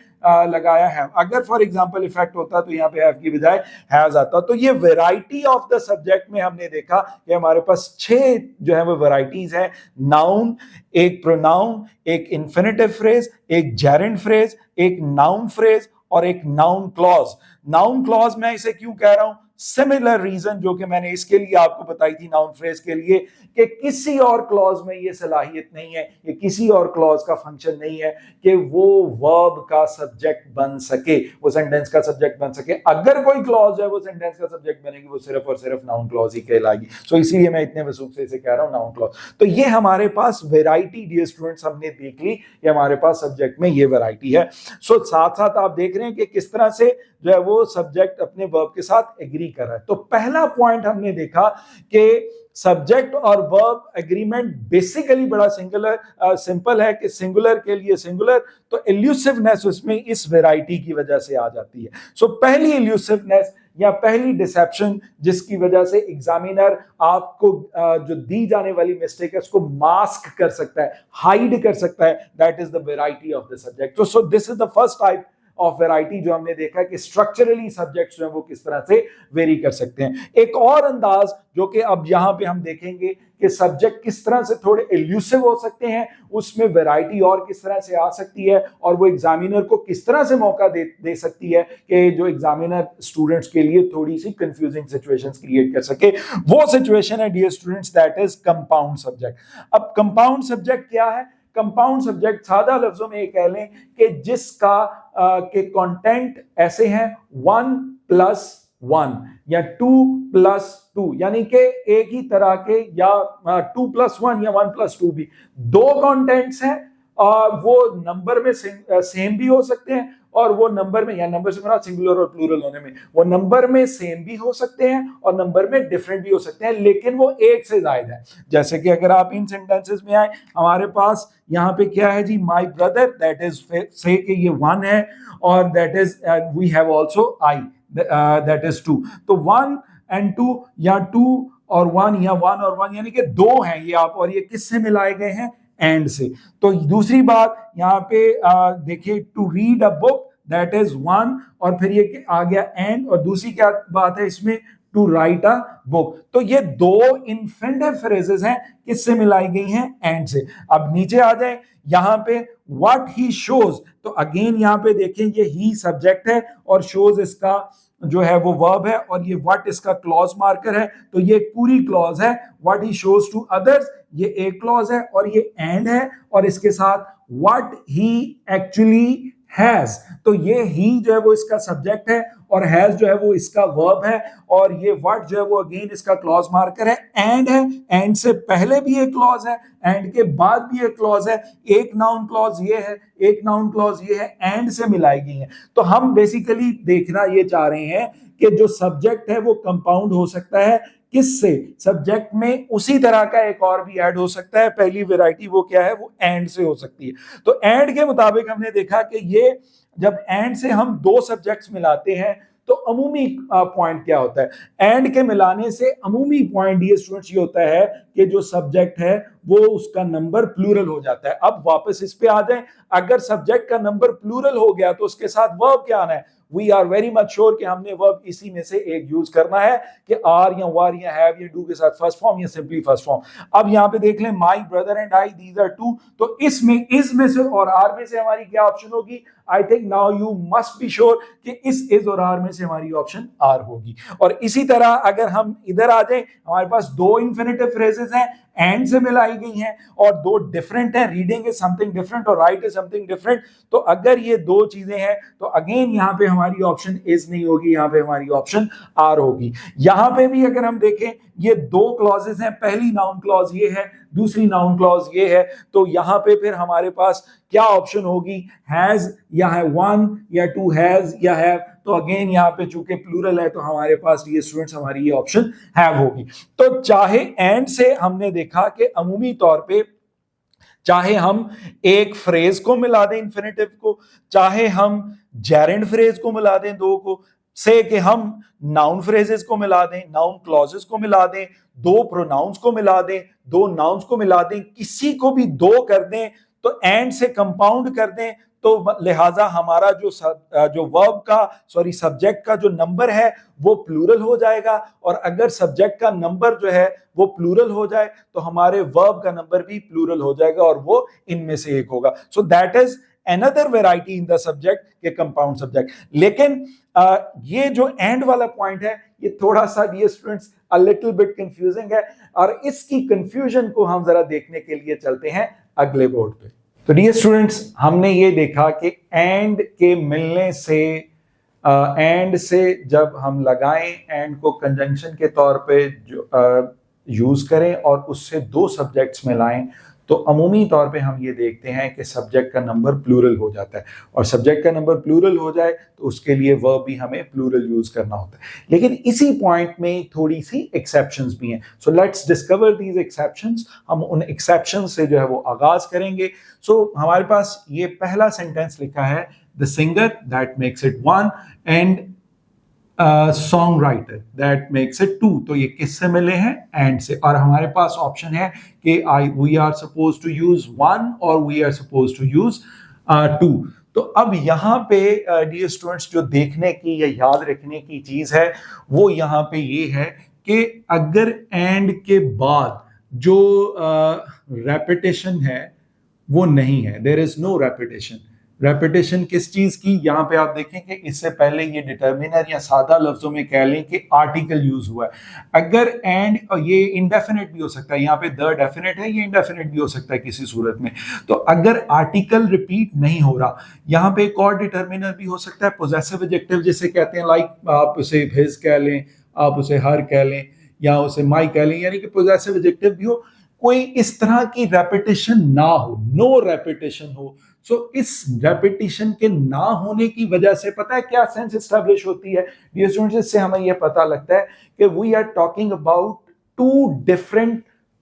लगाया है। अगर फॉर एग्जांपल इफेक्ट होता तो यहाँ पे हैव की बजाय हैज आता। तो ये वैरायटी ऑफ द सब्जेक्ट में हमने देखा कि हमारे पास 6 जो है वो वैरायटीज है। नाउन, एक प्रोनाउन, एक इंफिनिटिव फ्रेज, एक जेरेंड फ्रेज, एक नाउन फ्रेज और एक नाउन क्लॉज। नाउन क्लॉज मैं इसे क्यों कह रहा हूं? सिमिलर रीजन जो कि मैंने इसके लिए आपको बताई थी नाउन फ्रेज के लिए, कि किसी और क्लॉज में ये सलाहियत नहीं है, ये किसी और क्लॉज का फंक्शन नहीं है कि वो वर्ब का सब्जेक्ट बन सके, वो सेंटेंस का सब्जेक्ट बन सके। अगर कोई क्लॉज है वो सेंटेंस का सब्जेक्ट बनेगी, वो सिर्फ और सिर्फ नाउन क्लॉज ही कहलाएगी। सो इसीलिए मैं इतने वसूख से इसे कह रहा हूं नाउन क्लॉज। तो ये हमारे पास वेराइटी डियर स्टूडेंट्स हमने देख ली, ये हमारे पास सब्जेक्ट में ये वेराइटी है। सो साथ साथ आप देख रहे हैं कि किस तरह से जो है वो सब्जेक्ट अपने वर्ब के साथ एग्री कर रहा है। तो पहला पॉइंट हमने देखा कि सब्जेक्ट और वर्ब एग्रीमेंट बेसिकली बड़ा सिंपल है कि सिंगुलर के लिए सिंगुलर, तो एल्यूसिवनेस उसमें इस वैरायटी की वजह से आ जाती है। सो पहली एल्यूसिवनेस या पहली डिसेप्शन जिसकी वजह से एग्जामिनर आपको जो दी जाने वाली मिस्टेक है उसको मास्क कर सकता है, हाइड कर सकता है, that is the variety of the subject. So this is the first type of variety जो हमने देखा कि स्ट्रक्चरली सब्जेक्ट्स जो है वो किस तरह से वेरी कर सकते हैं। एक और अंदाज जो कि अब यहां पे हम देखेंगे कि सब्जेक्ट किस तरह से थोड़े एल्यूसिव हो सकते हैं, उसमें वैरायटी और किस तरह से आ सकती है और वो एग्जामिनर को किस तरह से मौका दे सकती है कि जो एग्जामिनर स्टूडेंट्स के लिए थोड़ी सी कंफ्यूजिंग सिचुएशंस क्रिएट कर सके। वो सिचुएशन है dear students that is compound subject. अब कंपाउंड सब्जेक्ट क्या है? कंपाउंड सब्जेक्ट सादा लफ्जों में ये कह लें कि जिसका के कंटेंट ऐसे हैं 1+1 या 2+2, यानी कि एक ही तरह के, या 2+1 या 1+2 भी दो कंटेंट्स हैं, वो नंबर में सेम भी हो सकते हैं और वो नंबर में, या नंबर से मेरा सिंगुलर और प्लूरल होने में, वो नंबर में सेम भी हो सकते हैं और नंबर में डिफरेंट भी हो सकते हैं, लेकिन वो एक से ज्यादा है। जैसे कि अगर आप इन सेंटेंसेस में आए, हमारे पास यहाँ पे क्या है जी? My brother, that is say कि ये 1 है, और that is we have also I, that is 2। तो 1 and 2 या 2 और 1 या 1 और 1 यानी कि 2 हैं ये आप, और ये किससे मिलाए गए हैं? एंड से। तो दूसरी बात यहाँ पे देखिए, to read a book, that is 1, और फिर ये आ गया एंड, और दूसरी क्या बात है इसमें? To write a book. तो ये दो इन्फिनिटिव फ्रेजेस हैं, किससे मिलाई गई हैं? एंड से। अब नीचे आ जाए, यहां पे व्हाट ही शोज, तो अगेन यहां पे देखें ये ही सब्जेक्ट है और शोज इसका जो है वो वर्ब है, और ये व्हाट इसका क्लॉज मार्कर है। तो ये पूरी क्लॉज है। What he shows to others, ये एक क्लॉज है, और ये एंड है, और इसके साथ व्हाट ही एक्चुअली हैज, तो ये ही जो है वो इसका सब्जेक्ट है और हैज जो है वो इसका वर्ब है, और ये व्हाट जो है वो अगेन इसका क्लॉज मार्कर है। एंड है, एंड से पहले भी एक क्लॉज है, एंड के बाद भी एक क्लॉज है, एक नाउन क्लॉज ये है, एक नाउन क्लॉज ये है, एंड से मिलाई गई है। तो हम बेसिकली देखना ये चाह रहे हैं कि जो सब्जेक्ट है वो कंपाउंड हो सकता है किससे, सब्जेक्ट में उसी तरह का एक और भी ऐड हो सकता है। पहली वैरायटी वो क्या है, वो एंड से हो सकती है। तो एंड के मुताबिक हमने देखा कि ये जब एंड से हम दो सब्जेक्ट्स मिलाते हैं तो अमूमी पॉइंट क्या होता है, एंड के मिलाने से अमूमी पॉइंट ये स्टूडेंट्स ये होता है कि जो सब्जेक्ट है वो उसका नंबर प्लूरल हो जाता है। अब वापस इस पे आ जाए, अगर सब्जेक्ट का नंबर प्लूरल हो गया तो उसके साथ वर्ब क्या आना है। We are very much sure कि हमने वर्ब इसी में से एक यूज करना है कि आर या वार या हैव या डू के साथ फर्स्ट फॉर्म या सिंपली फर्स्ट फॉर्म। अब यहाँ पे देख लें, my brother and I these are two, तो इसमें इस में से और आर में से हमारी क्या ऑप्शन होगी। I think now you must be sure कि इस इज और आर में से हमारी ऑप्शन आर होगी। और इसी तरह अगर हम इधर आ जाए, हमारे पास दो इंफिनिटिव फ्रेजेस हैं, एंड से मिलाई गई हैं और दो डिफरेंट है, रीडिंग इज समथिंग डिफरेंट और राइट इज समथिंग डिफरेंट। तो अगर ये दो चीजें हैं तो अगेन यहां पे हमारी ऑप्शन इज नहीं होगी, यहां पे हमारी ऑप्शन आर होगी। यहां पे भी अगर हम देखें, ये दो क्लॉजेस हैं, पहली नाउन क्लॉज ये है, दूसरी नाउन क्लॉज ये है, तो यहां पे फिर हमारे पास क्या ऑप्शन होगी, हैज या है वन या टू हैज या हैव। तो अगेन यहाँ पे चूंकि प्लूरल है तो हमारे पास ये स्टूडेंट्स हमारी ये ऑप्शन हैव होगी। तो चाहे एंड से हमने देखा कि अमूमी तौर पे चाहे हम एक फ्रेज को मिला दें इंफिनिटिव को, चाहे हम जेरेंड फ्रेज को मिला दें दो को, से कि हम नाउन फ्रेजेस को मिला दें, नाउन क्लॉजेस को मिला दें, दो प्रोनाउंस को मिला दें, दो नाउन्स को मिला दें, किसी को भी दो कर दें तो एंड से कंपाउंड कर दें, तो लिहाजा हमारा जो वर्ब का सब्जेक्ट का जो नंबर है वो प्लूरल हो जाएगा। और अगर सब्जेक्ट का नंबर जो है वो प्लूरल हो जाए तो हमारे वर्ब का नंबर भी प्लूरल हो जाएगा और वो इनमें से एक होगा। So that is another variety in the subject के कंपाउंड सब्जेक्ट। लेकिन ये जो एंड वाला पॉइंट है ये थोड़ा सा dear students a little bit confusing है, और इसकी कंफ्यूजन को हम जरा देखने के लिए चलते हैं अगले बोर्ड पे। तो डियर स्टूडेंट्स, हमने ये देखा कि एंड के मिलने से एंड से जब हम लगाएं, एंड को कंजंक्शन के तौर पे यूज करें और उससे दो सब्जेक्ट्स मिलाएं, तो अमूमी तौर पे हम ये देखते हैं कि सब्जेक्ट का नंबर प्लूरल हो जाता है, और सब्जेक्ट का नंबर प्लूरल हो जाए तो उसके लिए वर्ब भी हमें प्लूरल यूज करना होता है। लेकिन इसी पॉइंट में थोड़ी सी एक्सेप्शंस भी हैं। So let's discover these exceptions. हम उन एक्सेप्शंस से जो है वो आगाज करेंगे। सो हमारे पास ये पहला सेंटेंस लिखा है, the singer that makes it one and songwriter that makes it two. तो ये किससे मिले हैं, एंड से। और हमारे पास ऑप्शन है कि we are suppose to use one और we are suppose to use two. तो अब यहाँ पे डियर स्टूडेंट्स जो देखने की या याद रखने की चीज है वो यहाँ पे ये है कि अगर एंड के बाद जो रेपिटेशन है वो नहीं है, there is no repetition. Repetition किस चीज की, यहां पे आप देखें कि इससे पहले ये डिटर्मिनर या सादा लफ्जों में कह लें कि आर्टिकल यूज हुआ है। अगर एंड, ये इंडेफिनिट भी हो सकता है, यहाँ पे द डेफिनेट है, ये इंडेफिनिट भी हो सकता है किसी सूरत में। तो अगर आर्टिकल रिपीट नहीं हो रहा, यहाँ पे एक और डिटर्मिनर भी हो सकता है, पोजेसिव एडजेक्टिव जिसे कहते हैं, लाइक आप उसे हिज कह लें, आप उसे हर कह लें या उसे माई कह लें, यानी कि पोजेसिव एडजेक्टिव भी हो, कोई इस तरह की रेपिटेशन ना हो, नो रेपिटेशन हो। सो इस रेपिटेशन के ना होने की वजह से पता है क्या सेंस एस्टैब्लिश होती है डियर स्टूडेंट्स, इससे हमें यह पता लगता है कि we are talking about two different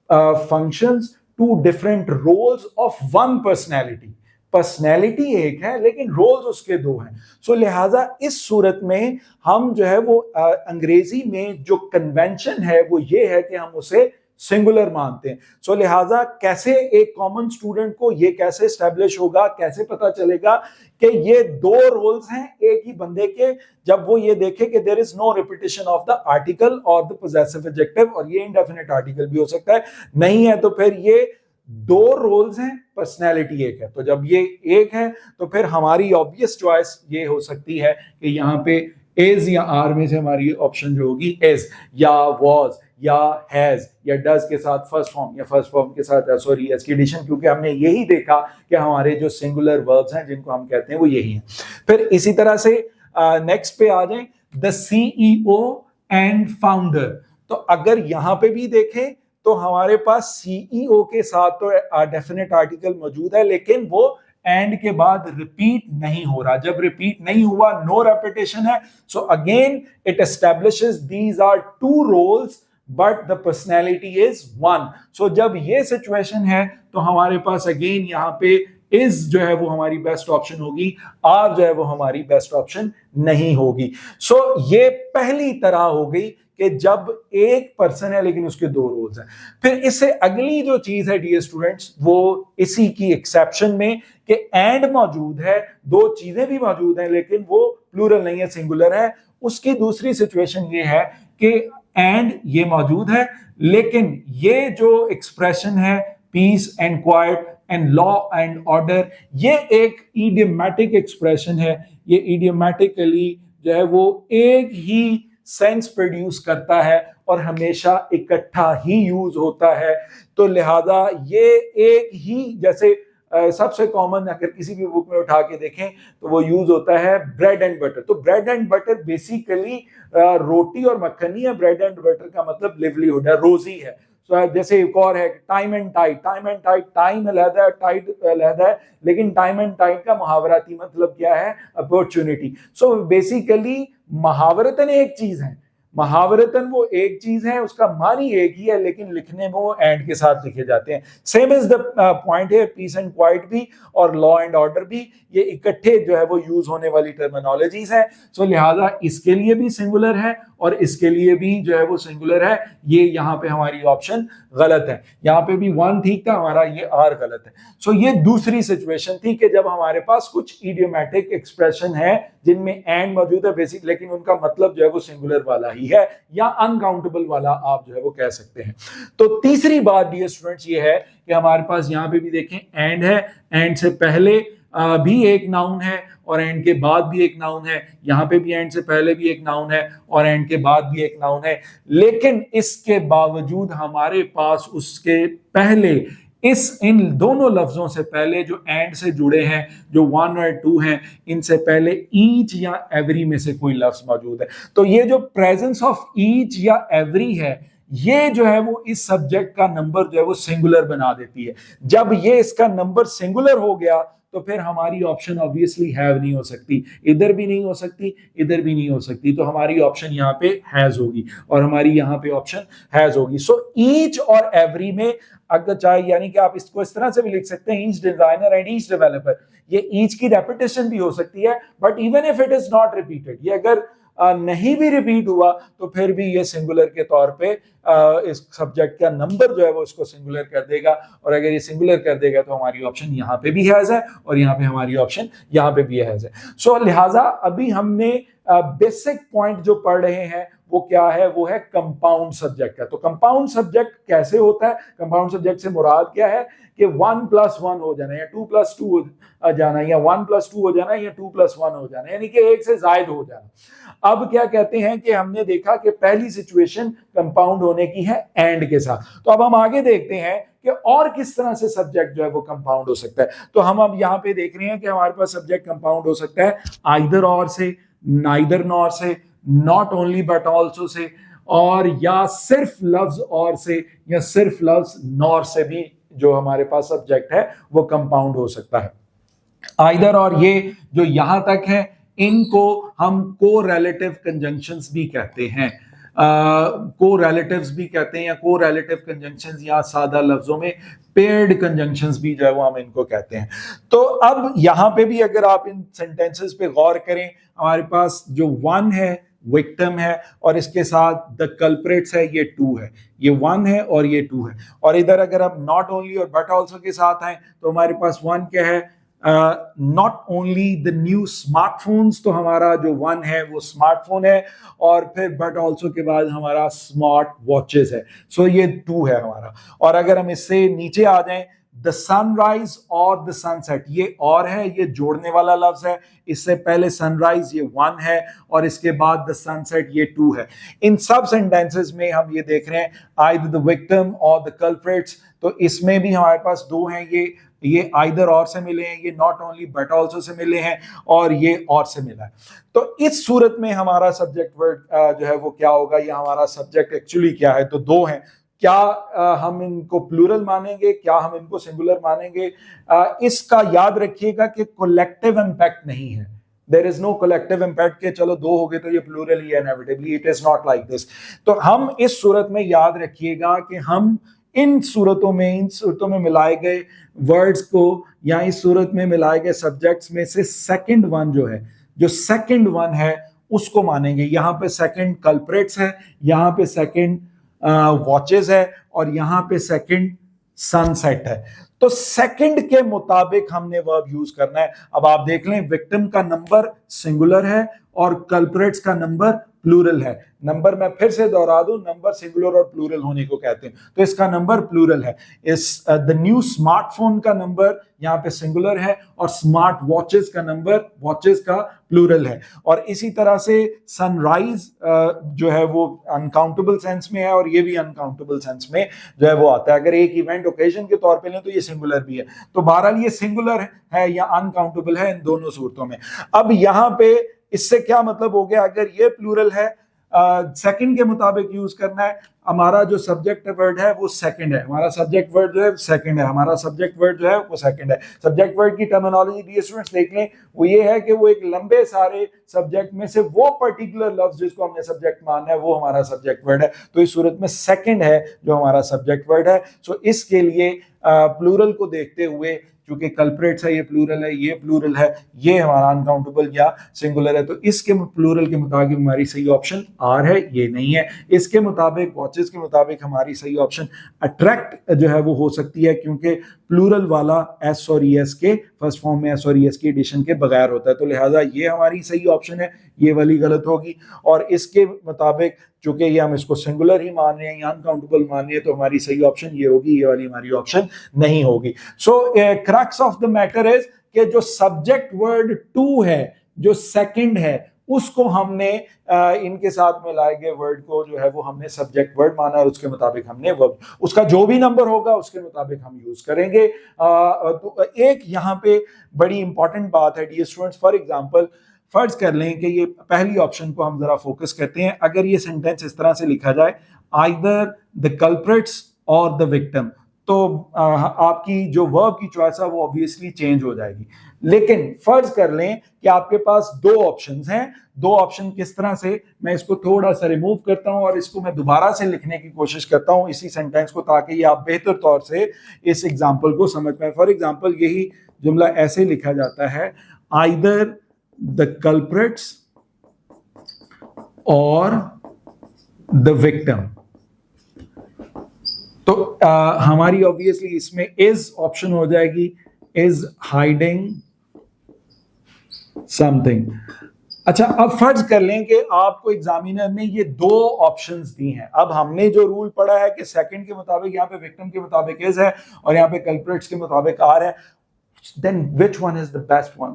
functions, two different roles of one personality. Personality एक है लेकिन रोल्स उसके दो हैं। सो लिहाजा इस सूरत में हम जो है वो अंग्रेजी में जो कन्वेंशन है वो ये है कि हम उसे सिंगुलर मानते हैं। सो लिहाजा कैसे एक कॉमन स्टूडेंट को ये कैसे एस्टैब्लिश होगा, कैसे पता चलेगा कि ये दो रोल्स हैं एक ही बंदे के, जब वो ये देखे कि there is no repetition of the article और द पोजेसिव एडजेक्टिव, और ये इंडेफिनिट आर्टिकल भी हो सकता है, नहीं है तो फिर ये दो रोल्स हैं, पर्सनैलिटी एक है। तो जब ये एक है तो फिर हमारी ऑब्वियस चॉइस ये हो सकती है कि यहाँ पे इज या आर में से हमारी ऑप्शन जो होगी इज, या वॉज, या हैज, या डज के साथ फर्स्ट फॉर्म, या फर्स्ट फॉर्म के साथ सॉरी एस की एडिशन, क्योंकि हमने यही देखा कि हमारे जो सिंगुलर वर्ब्स हैं जिनको हम कहते हैं वो यही हैं। फिर इसी तरह से नेक्स्ट पे आ जाएं, द सीईओ एंड फाउंडर। तो अगर यहां पे भी देखें तो हमारे पास सीईओ के साथ तो डेफिनेट आर्टिकल मौजूद है, लेकिन वो एंड के बाद रिपीट नहीं हो रहा। जब रिपीट नहीं हुआ, नो रेपिटेशन है, so again it establishes these are two roles but the personality is one. So जब ये सिचुएशन है तो हमारे पास अगेन यहाँ पे इज जो है वो हमारी बेस्ट ऑप्शन होगी, आर जो है वो हमारी बेस्ट ऑप्शन नहीं होगी। सो ये पहली तरह हो गई कि जब एक पर्सन है लेकिन उसके दो रोल्स हैं। फिर इससे अगली जो चीज है डियर स्टूडेंट्स, वो इसी की एक्सेप्शन में कि एंड मौजूद है, दो चीजें भी मौजूद हैं लेकिन वो प्लूरल नहीं है, सिंगुलर है। उसकी दूसरी सिचुएशन ये है कि एंड ये मौजूद है लेकिन ये जो एक्सप्रेशन है peace and quiet and law and order, ये एक इडियोमैटिक एक्सप्रेशन है। ये इडियोमैटिकली जो है वो एक ही सेंस प्रोड्यूस करता है और हमेशा इकट्ठा ही यूज होता है। तो लिहाजा ये एक ही, जैसे सबसे कॉमन अगर किसी भी बुक में उठा के देखें तो वो यूज होता है ब्रेड एंड बटर। तो ब्रेड एंड बटर बेसिकली रोटी और मक्खन नहीं है, ब्रेड एंड बटर का मतलब लिवलीहुड है, रोजी है। जैसे एक और है time and tight, time and tight, time अलहदा है, टाइट अलहदा है, लेकिन टाइम एंड टाइट का मुहावराती मतलब क्या है? अपॉर्चुनिटी। सो बेसिकली मुहावरतन एक चीज है, मुहावरतन वो एक चीज है, उसका मानी एक ही है, लेकिन लिखने में वो एंड के साथ लिखे जाते हैं। सेम इज द पॉइंट है, पीस एंड क्वाइट भी और लॉ एंड ऑर्डर भी, ये इकट्ठे जो है वो यूज होने वाली टर्मिनोलॉजीज है। सो लिहाजा इसके लिए भी सिंगुलर है और इसके लिए भी जो है वो सिंगुलर है। ये यहाँ पे हमारी ऑप्शन गलत है, यहाँ पे भी वन ठीक था हमारा, ये आर गलत है। सो ये दूसरी सिचुएशन थी कि जब हमारे पास कुछ इडियोमैटिक एक्सप्रेशन है जिनमें एंड मौजूद है बेसिक, लेकिन उनका मतलब जो है वो सिंगुलर वाला ही है या अनकाउंटेबल वाला आप जो है वो कह सकते हैं। तो तीसरी बात डियर स्टूडेंट्स ये है कि हमारे पास यहाँ पे भी देखें एंड है, एंड से पहले भी एक नाउन है और एंड के बाद भी एक नाउन है, यहाँ पे भी एंड से पहले भी एक नाउन है और एंड के बाद भी एक नाउन है, लेकिन इसके बावजूद हमारे पास उसके पहले इन दोनों लफ्जों से पहले जो एंड से जुड़े हैं, जो वन और टू हैं, इनसे पहले ईच या एवरी में से कोई लफ्ज मौजूद है। तो ये जो प्रेजेंस ऑफ ईच या एवरी है, ये जो है वो इस सब्जेक्ट का नंबर जो है वो सिंगुलर बना देती है। जब ये इसका नंबर सिंगुलर हो गया तो फिर हमारी ऑप्शन ऑब्वियसली हैव नहीं हो सकती, इधर भी नहीं हो सकती, इधर भी नहीं हो सकती, तो हमारी ऑप्शन यहाँ पे हैज होगी और हमारी यहाँ पे ऑप्शन हैज होगी। सो ईच और एवरी में अगर चाहे, यानी कि आप इसको इस तरह से भी लिख सकते हैं, each designer and each developer, ये ईच की रेपिटेशन भी हो सकती है, but even if it is not repeated, ये अगर नहीं भी रिपीट हुआ तो फिर भी ये सिंगुलर के तौर पे इस सब्जेक्ट का नंबर जो है वो इसको सिंगुलर कर देगा, और अगर ये सिंगुलर कर देगा तो हमारी ऑप्शन यहाँ पे भी हैज है और यहाँ पे हमारी ऑप्शन यहाँ पे भी हैज है। सो लिहाजा अभी हमने बेसिक पॉइंट जो पढ़ रहे हैं वो क्या है? वो है कंपाउंड सब्जेक्ट का। तो कंपाउंड सब्जेक्ट कैसे होता है? कंपाउंड सब्जेक्ट से मुराद क्या है कि 1+1 हो जाना या 2+2 हो जाना या 1+2 हो जाना या 2+1 हो जाना, यानी कि एक से जायद हो जाना। अब क्या कहते हैं कि हमने देखा कि पहली सिचुएशन कंपाउंड होने की है एंड के साथ, तो अब हम आगे देखते हैं कि और किस तरह से सब्जेक्ट जो है वो कंपाउंड हो सकता है। तो हम अब यहाँ पे देख रहे हैं कि हमारे पास सब्जेक्ट कंपाउंड हो सकता है आइदर और से, नाइदर नॉर से, not only but also say, और या सिर्फ लफ्ज और से या सिर्फ लफ्ज नॉर से भी जो हमारे पास सब्जेक्ट है वो कंपाउंड हो सकता है। आइदर और ये जो यहां तक है इनको हम को रिलेटिव कंजंक्शंस भी कहते हैं, को रिलेटिव्स भी कहते हैं, या को रिलेटिव कंजंक्शंस या सादा लफ्जों में पेयर्ड कंजंक्शंस भी जो है वो हम इनको कहते हैं। तो अब यहां पे भी अगर आप इन सेंटेंसेस पे गौर करें, हमारे पास जो वन है विक्टिम है और इसके साथ द कल्प्रिट्स है, ये टू है, ये वन है और ये टू है, और इधर अगर आप नॉट ओनली और बट ऑल्सो के साथ हैं तो हमारे पास वन क्या है? Not only the new smartphones, तो हमारा जो वन है वो स्मार्टफोन है, और फिर बट ऑल्सो के बाद हमारा स्मार्ट वॉचेस है। सो ये टू है हमारा। और अगर हम इससे नीचे आ जाएं, द सनराइज और द सनसेट, ये और है, ये जोड़ने वाला लफ्ज है। इससे पहले सनराइज ये 1 है और इसके बाद द सनसेट ये 2 है। इन सब सेंटेंसेस में हम ये देख रहे हैं आइदर द विक्टिम और द कल्प्रिट्स, तो इसमें भी हमारे पास 2 हैं, ये आइदर और से मिले हैं, ये not only but also say मिले हैं, और ये और से मिला है। तो इस सूरत में हमारा सब्जेक्ट वर्ड जो है वो क्या होगा, या हमारा सब्जेक्ट एक्चुअली क्या है। तो 2 हैं, क्या हम इनको प्लूरल मानेंगे, क्या हम इनको सिंगुलर मानेंगे। इसका याद रखिएगा कि कलेक्टिव इंपैक्ट नहीं है। There is no collective impact के चलो 2 हो गए तो ये प्लूरल ही है, inevitably it is not like this. तो हम इस सूरत में याद रखिएगा कि हम इन सूरतों में मिलाए गए वर्ड्स को, या इस सूरत में मिलाए गए सब्जेक्ट्स में से सेकंड वन जो सेकंड वन है उसको मानेंगे। यहां पे सेकंड कल्प्रिट्स है, यहां पे सेकंड वॉचेस है, और यहां पे सेकंड सनसेट है। तो सेकंड के मुताबिक हमने वर्ब यूज करना है। अब आप देख लें, विक्टिम का नंबर सिंगुलर है और कल्प्रिट्स का नंबर प्लूरल है। नंबर मैं फिर से दोहरा दूं, नंबर सिंगुलर और प्लूरल होने को कहते हैं, तो इसका नंबर प्लूरल है। इस द न्यू स्मार्टफोन का नंबर यहाँ पे सिंगुलर है, और स्मार्ट वॉचेस का नंबर वॉचेस का प्लूरल है। और इसी तरह से सनराइज जो है वो अनकाउंटेबल सेंस में है, और ये भी अनकाउंटेबल सेंस में जो है वो आता है। अगर एक इवेंट ओकेजन के तौर पे लें तो ये सिंगुलर भी है। तो बहरहाल ये सिंगुलर है या अनकाउंटेबल है इन दोनों सूरतों में। अब यहाँ पे इससे क्या मतलब हो गया, अगर ये प्लूरल है, सेकंड के मुताबिक यूज करना है। हमारा जो सब्जेक्ट वर्ड है वो सेकंड है, हमारा सब्जेक्ट वर्ड जो है सेकंड है, हमारा सब्जेक्ट वर्ड जो है वो सेकंड है। सब्जेक्ट वर्ड की टर्मिनोलॉजी डियर स्टूडेंट्स देख लें, वो ये है कि वो एक लंबे सारे सब्जेक्ट में से वो पर्टिकुलर लफ्ज जिसको हमने सब्जेक्ट मानना है वो हमारा सब्जेक्ट वर्ड है। तो इस सूरत में सेकंड है जो हमारा सब्जेक्ट वर्ड है। सो इसके लिए प्लूरल को देखते हुए, क्योंकि कल्प्रिट्स है, ये प्लूरल है, ये प्लूरल है, ये हमारा अनकाउंटेबल या सिंगुलर है, तो इसके प्लूरल के मुताबिक हमारी सही ऑप्शन आर है, ये नहीं है। इसके मुताबिक, वॉचेस के मुताबिक हमारी सही ऑप्शन अट्रैक्ट जो है वो हो सकती है, क्योंकि प्लूरल वाला एस और ईएस के फर्स्ट फॉर्म में एस और ईएस की एडिशन के बगैर होता है, तो लिहाजा ये हमारी सही ऑप्शन है, ये वाली गलत होगी। और इसके मुताबिक चूंकि ये हम इसको सिंगुलर ही मान रहे हैं या अनकाउंटेबल मान रहे हैं, तो हमारी सही ऑप्शन ये होगी, ये वाली हमारी ऑप्शन नहीं होगी। So crux of the matter is कि जो सब्जेक्ट वर्ड 2 है, जो सेकंड है, उसको हमने इनके साथ मिलाए गए वर्ड को जो है वो हमने सब्जेक्ट वर्ड माना, और उसके मुताबिक हमने वर्ब, उसका जो भी नंबर होगा उसके मुताबिक हम यूज करेंगे। तो एक यहाँ पे बड़ी इंपॉर्टेंट बात है डियर स्टूडेंट्स, फॉर एग्जांपल फर्ज कर लें कि ये पहली ऑप्शन को हम जरा फोकस करते हैं। अगर ये सेंटेंस इस तरह से लिखा जाए, आइदर द कल्प्रिट्स और द विक्टिम, तो आपकी जो वर्ब की चॉइस है वो ऑब्वियसली चेंज हो जाएगी। लेकिन फर्ज कर लें कि आपके पास 2 ऑप्शंस हैं। 2 ऑप्शन किस तरह से, मैं इसको थोड़ा सा रिमूव करता हूं और इसको मैं दोबारा से लिखने की कोशिश करता हूं इसी सेंटेंस को, ताकि ये आप बेहतर तौर से इस एग्जांपल को समझ पाए। फॉर एग्जांपल यही जुमला ऐसे लिखा जाता है, either the culprits or the victim। तो हमारी ऑब्वियसली इसमें इज ऑप्शन हो जाएगी, इज हाइडिंग समथिंग। अच्छा, अब फर्ज कर लें कि आपको एग्जामिनर ने ये 2 ऑप्शंस दी हैं। अब हमने जो रूल पढ़ा है कि सेकंड के मुताबिक यहाँ पे विक्टिम के मुताबिक इज है और यहाँ पे कल्प्रिट्स के मुताबिक आर है, then which one is the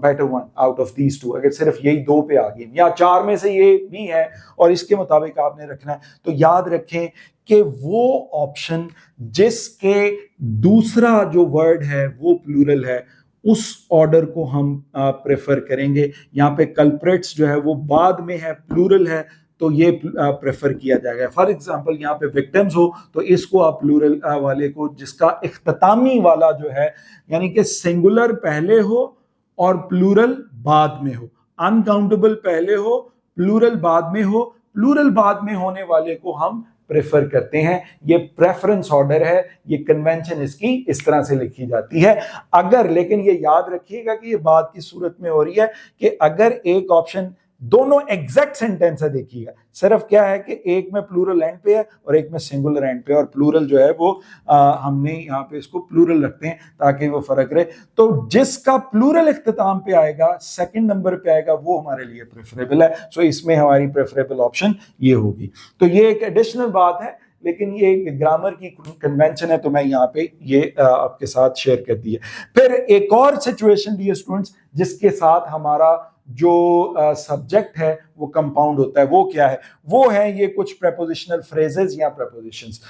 better one out of these 2? अगर सिर्फ यही 2 पे आ गई या 4 में से ये भी है और इसके मुताबिक आपने रखना है, तो याद रखें कि वो ऑप्शन जिसके दूसरा जो वर्ड है वो प्लूरल है, उस ऑर्डर को हम प्रेफर करेंगे। यहाँ पे कल्प्रिट्स जो है वो बाद में है, प्लूरल है, तो ये प्रेफर किया जाएगा। फॉर एग्जांपल यहाँ पे विक्टिम्स हो तो इसको आप प्लूरल वाले को, जिसका इख्तितामी वाला जो है, यानी कि सिंगुलर पहले हो और प्लूरल बाद में हो, अनकाउंटेबल पहले हो, प्लूरल बाद में हो, प्लूरल बाद में होने वाले को हम प्रेफर करते हैं। ये प्रेफरेंस ऑर्डर है, ये कन्वेंशन इसकी इस तरह से लिखी जाती है। अगर, लेकिन ये याद रखिएगा कि ये बात की सूरत में हो रही है कि अगर एक ऑप्शन, दोनों एग्जैक्ट सेंटेंस है, देखिएगा सिर्फ क्या है कि एक में प्लूरल एंड पे है और एक में सिंगुलर एंड पे, और प्लूरल जो है वो हमने यहाँ पे इसको प्लूरल रखते हैं ताकि वो फर्क रहे। तो जिसका प्लूरल इख्तिताम पे आएगा, सेकंड नंबर पे आएगा, वो हमारे लिए प्रेफरेबल है। सो इसमें हमारी प्रेफरेबल ऑप्शन ये होगी। तो ये एक एडिशनल बात है लेकिन ये ग्रामर की कन्वेंशन है तो मैं यहाँ पे ये आपके साथ शेयर कर दी है। फिर एक और सिचुएशन डियर स्टूडेंट्स जिसके साथ हमारा जो सब्जेक्ट है वो कंपाउंड होता है, वो क्या है? वो है ये कुछ प्रेपोजिशनल फ्रेजेस या prepositions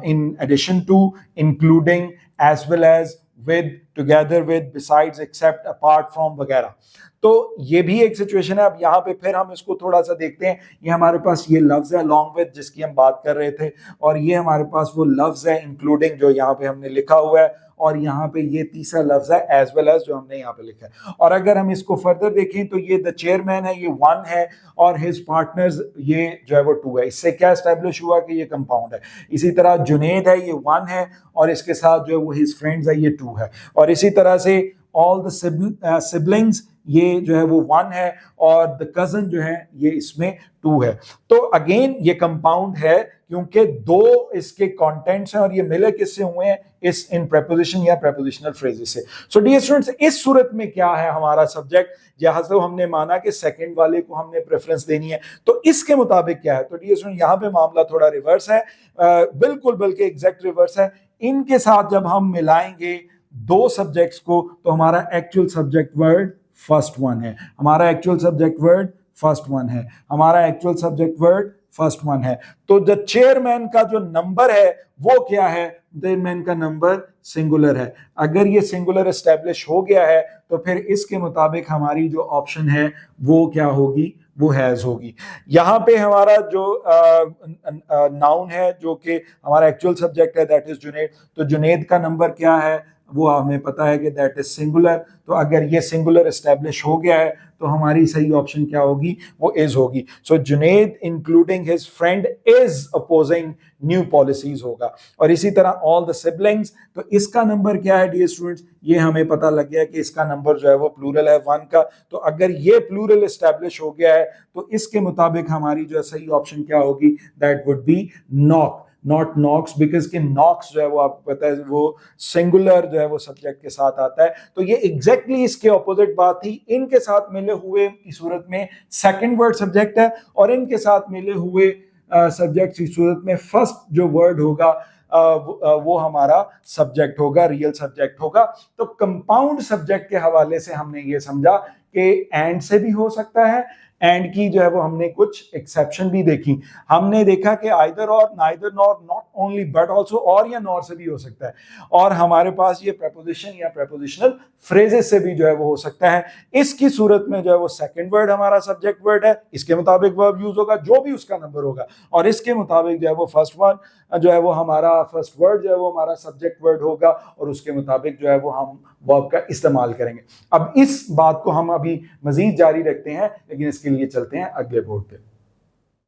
in addition to, including, as well as, with, together with, besides, except, apart from वगैरह। तो ये भी एक सिचुएशन है। अब यहाँ पे फिर हम इसको थोड़ा सा देखते हैं। ये हमारे पास ये लफ्ज है अलॉन्ग विद जिसकी हम बात कर रहे थे, और ये हमारे पास वो लफ्ज है इंक्लूडिंग जो यहाँ पे हमने लिखा हुआ है, और यहाँ पे ये तीसरा लफ्ज है एज वेल एज जो हमने यहाँ पे लिखा है। और अगर हम इसको फर्दर देखें तो ये द चेयरमैन है, ये 1 है, और हिज पार्टनर्स ये जो है वो 2 है। इससे क्या एस्टेब्लिश हुआ कि ये कंपाउंड है। इसी तरह जुनेद है, ये 1 है, और इसके साथ जो है वो हिज फ्रेंड्स है, ये 2 है। और इसी तरह से ऑल द सिबलिंग्स ये जो है वो 1 है, और द कजन जो है ये इसमें 2 है। तो अगेन ये कंपाउंड है क्योंकि 2 इसके कंटेंट्स हैं और ये मिले किससे हुए हैं? इस इन प्रेपोजिशन या प्रेपोजिशनल फ्रेजेस से। सो डियर स्टूडेंट्स, इस सूरत में क्या है हमारा सब्जेक्ट? जहां से हमने माना कि सेकंड वाले को हमने प्रेफरेंस देनी है, तो इसके मुताबिक क्या है? तो डियर स्टूडेंट, यहां पे मामला थोड़ा रिवर्स है, बिल्कुल बल्कि एग्जैक्ट रिवर्स है। इनके साथ जब हम मिलाएंगे 2 सब्जेक्ट्स को तो हमारा एक्चुअल सब्जेक्ट वर्ड फर्स्ट 1 है, हमारा एक्चुअल सब्जेक्ट वर्ड फर्स्ट 1 है, हमारा एक्चुअल सब्जेक्ट वर्ड फर्स्ट 1 है। तो द चेयरमैन का जो नंबर है वो क्या है? चेयरमैन का नंबर सिंगुलर है। अगर ये सिंगुलर एस्टेब्लिश हो गया है तो फिर इसके मुताबिक हमारी जो ऑप्शन है वो क्या होगी? वो हैज होगी। यहाँ पे हमारा जो नाउन है जो कि हमारा एक्चुअल सब्जेक्ट है, दैट इज जुनेद। तो जुनेद का नंबर क्या है? वो हमें पता है कि दैट इज सिंगुलर। तो अगर ये सिंगुलर एस्टेब्लिश हो गया है तो हमारी सही ऑप्शन क्या होगी? वो इज होगी। So Junaid including his friend is opposing new policies होगा। और इसी तरह ऑल द सिबलिंग्स, तो इसका नंबर क्या है डियर स्टूडेंट्स? ये हमें पता लग गया कि इसका नंबर जो है वो प्लूरल है 1 का। तो अगर ये प्लूरल एस्टेब्लिश हो गया है तो इसके मुताबिक हमारी जो सही ऑप्शन क्या होगी? That would be knock, not knocks, because कि नॉक्स जो है वो आपको पता है वो सिंगुलर जो है वो सब्जेक्ट के साथ आता है। तो ये एग्जैक्टली इसके ऑपोजिट बात थी। इनके साथ मिले हुए की सूरत में सेकंड वर्ड सब्जेक्ट है, और इनके साथ मिले हुए सब्जेक्ट की सूरत में फर्स्ट जो वर्ड होगा वो हमारा सब्जेक्ट होगा, रियल सब्जेक्ट होगा। तो कंपाउंड सब्जेक्ट के हवाले से हमने ये समझा कि एंड से भी हो सकता है, एंड की जो है वो हमने कुछ एक्सेप्शन भी देखी। हमने देखा कि आइदर और, neither nor, not only but also, और या नॉर से भी हो सकता है। और हमारे पास ये प्रेपोजिशन या प्रेपोजिशनल फ्रेजेस से भी जो है वो हो सकता है। इसकी सूरत में जो है वो सेकंड वर्ड हमारा सब्जेक्ट वर्ड है, इसके मुताबिक वर्ब यूज होगा जो भी उसका नंबर होगा, और इसके मुताबिक जो है वो फर्स्ट वन जो है वो हमारा फर्स्ट वर्ड जो है वो हमारा सब्जेक्ट वर्ड होगा, और उसके मुताबिक जो है वो हम वर्ब का इस्तेमाल करेंगे। अब इस बात को हम अभी मजीद जारी रखते हैं, लेकिन इसके लिए चलते हैं अगले बोर्ड पे।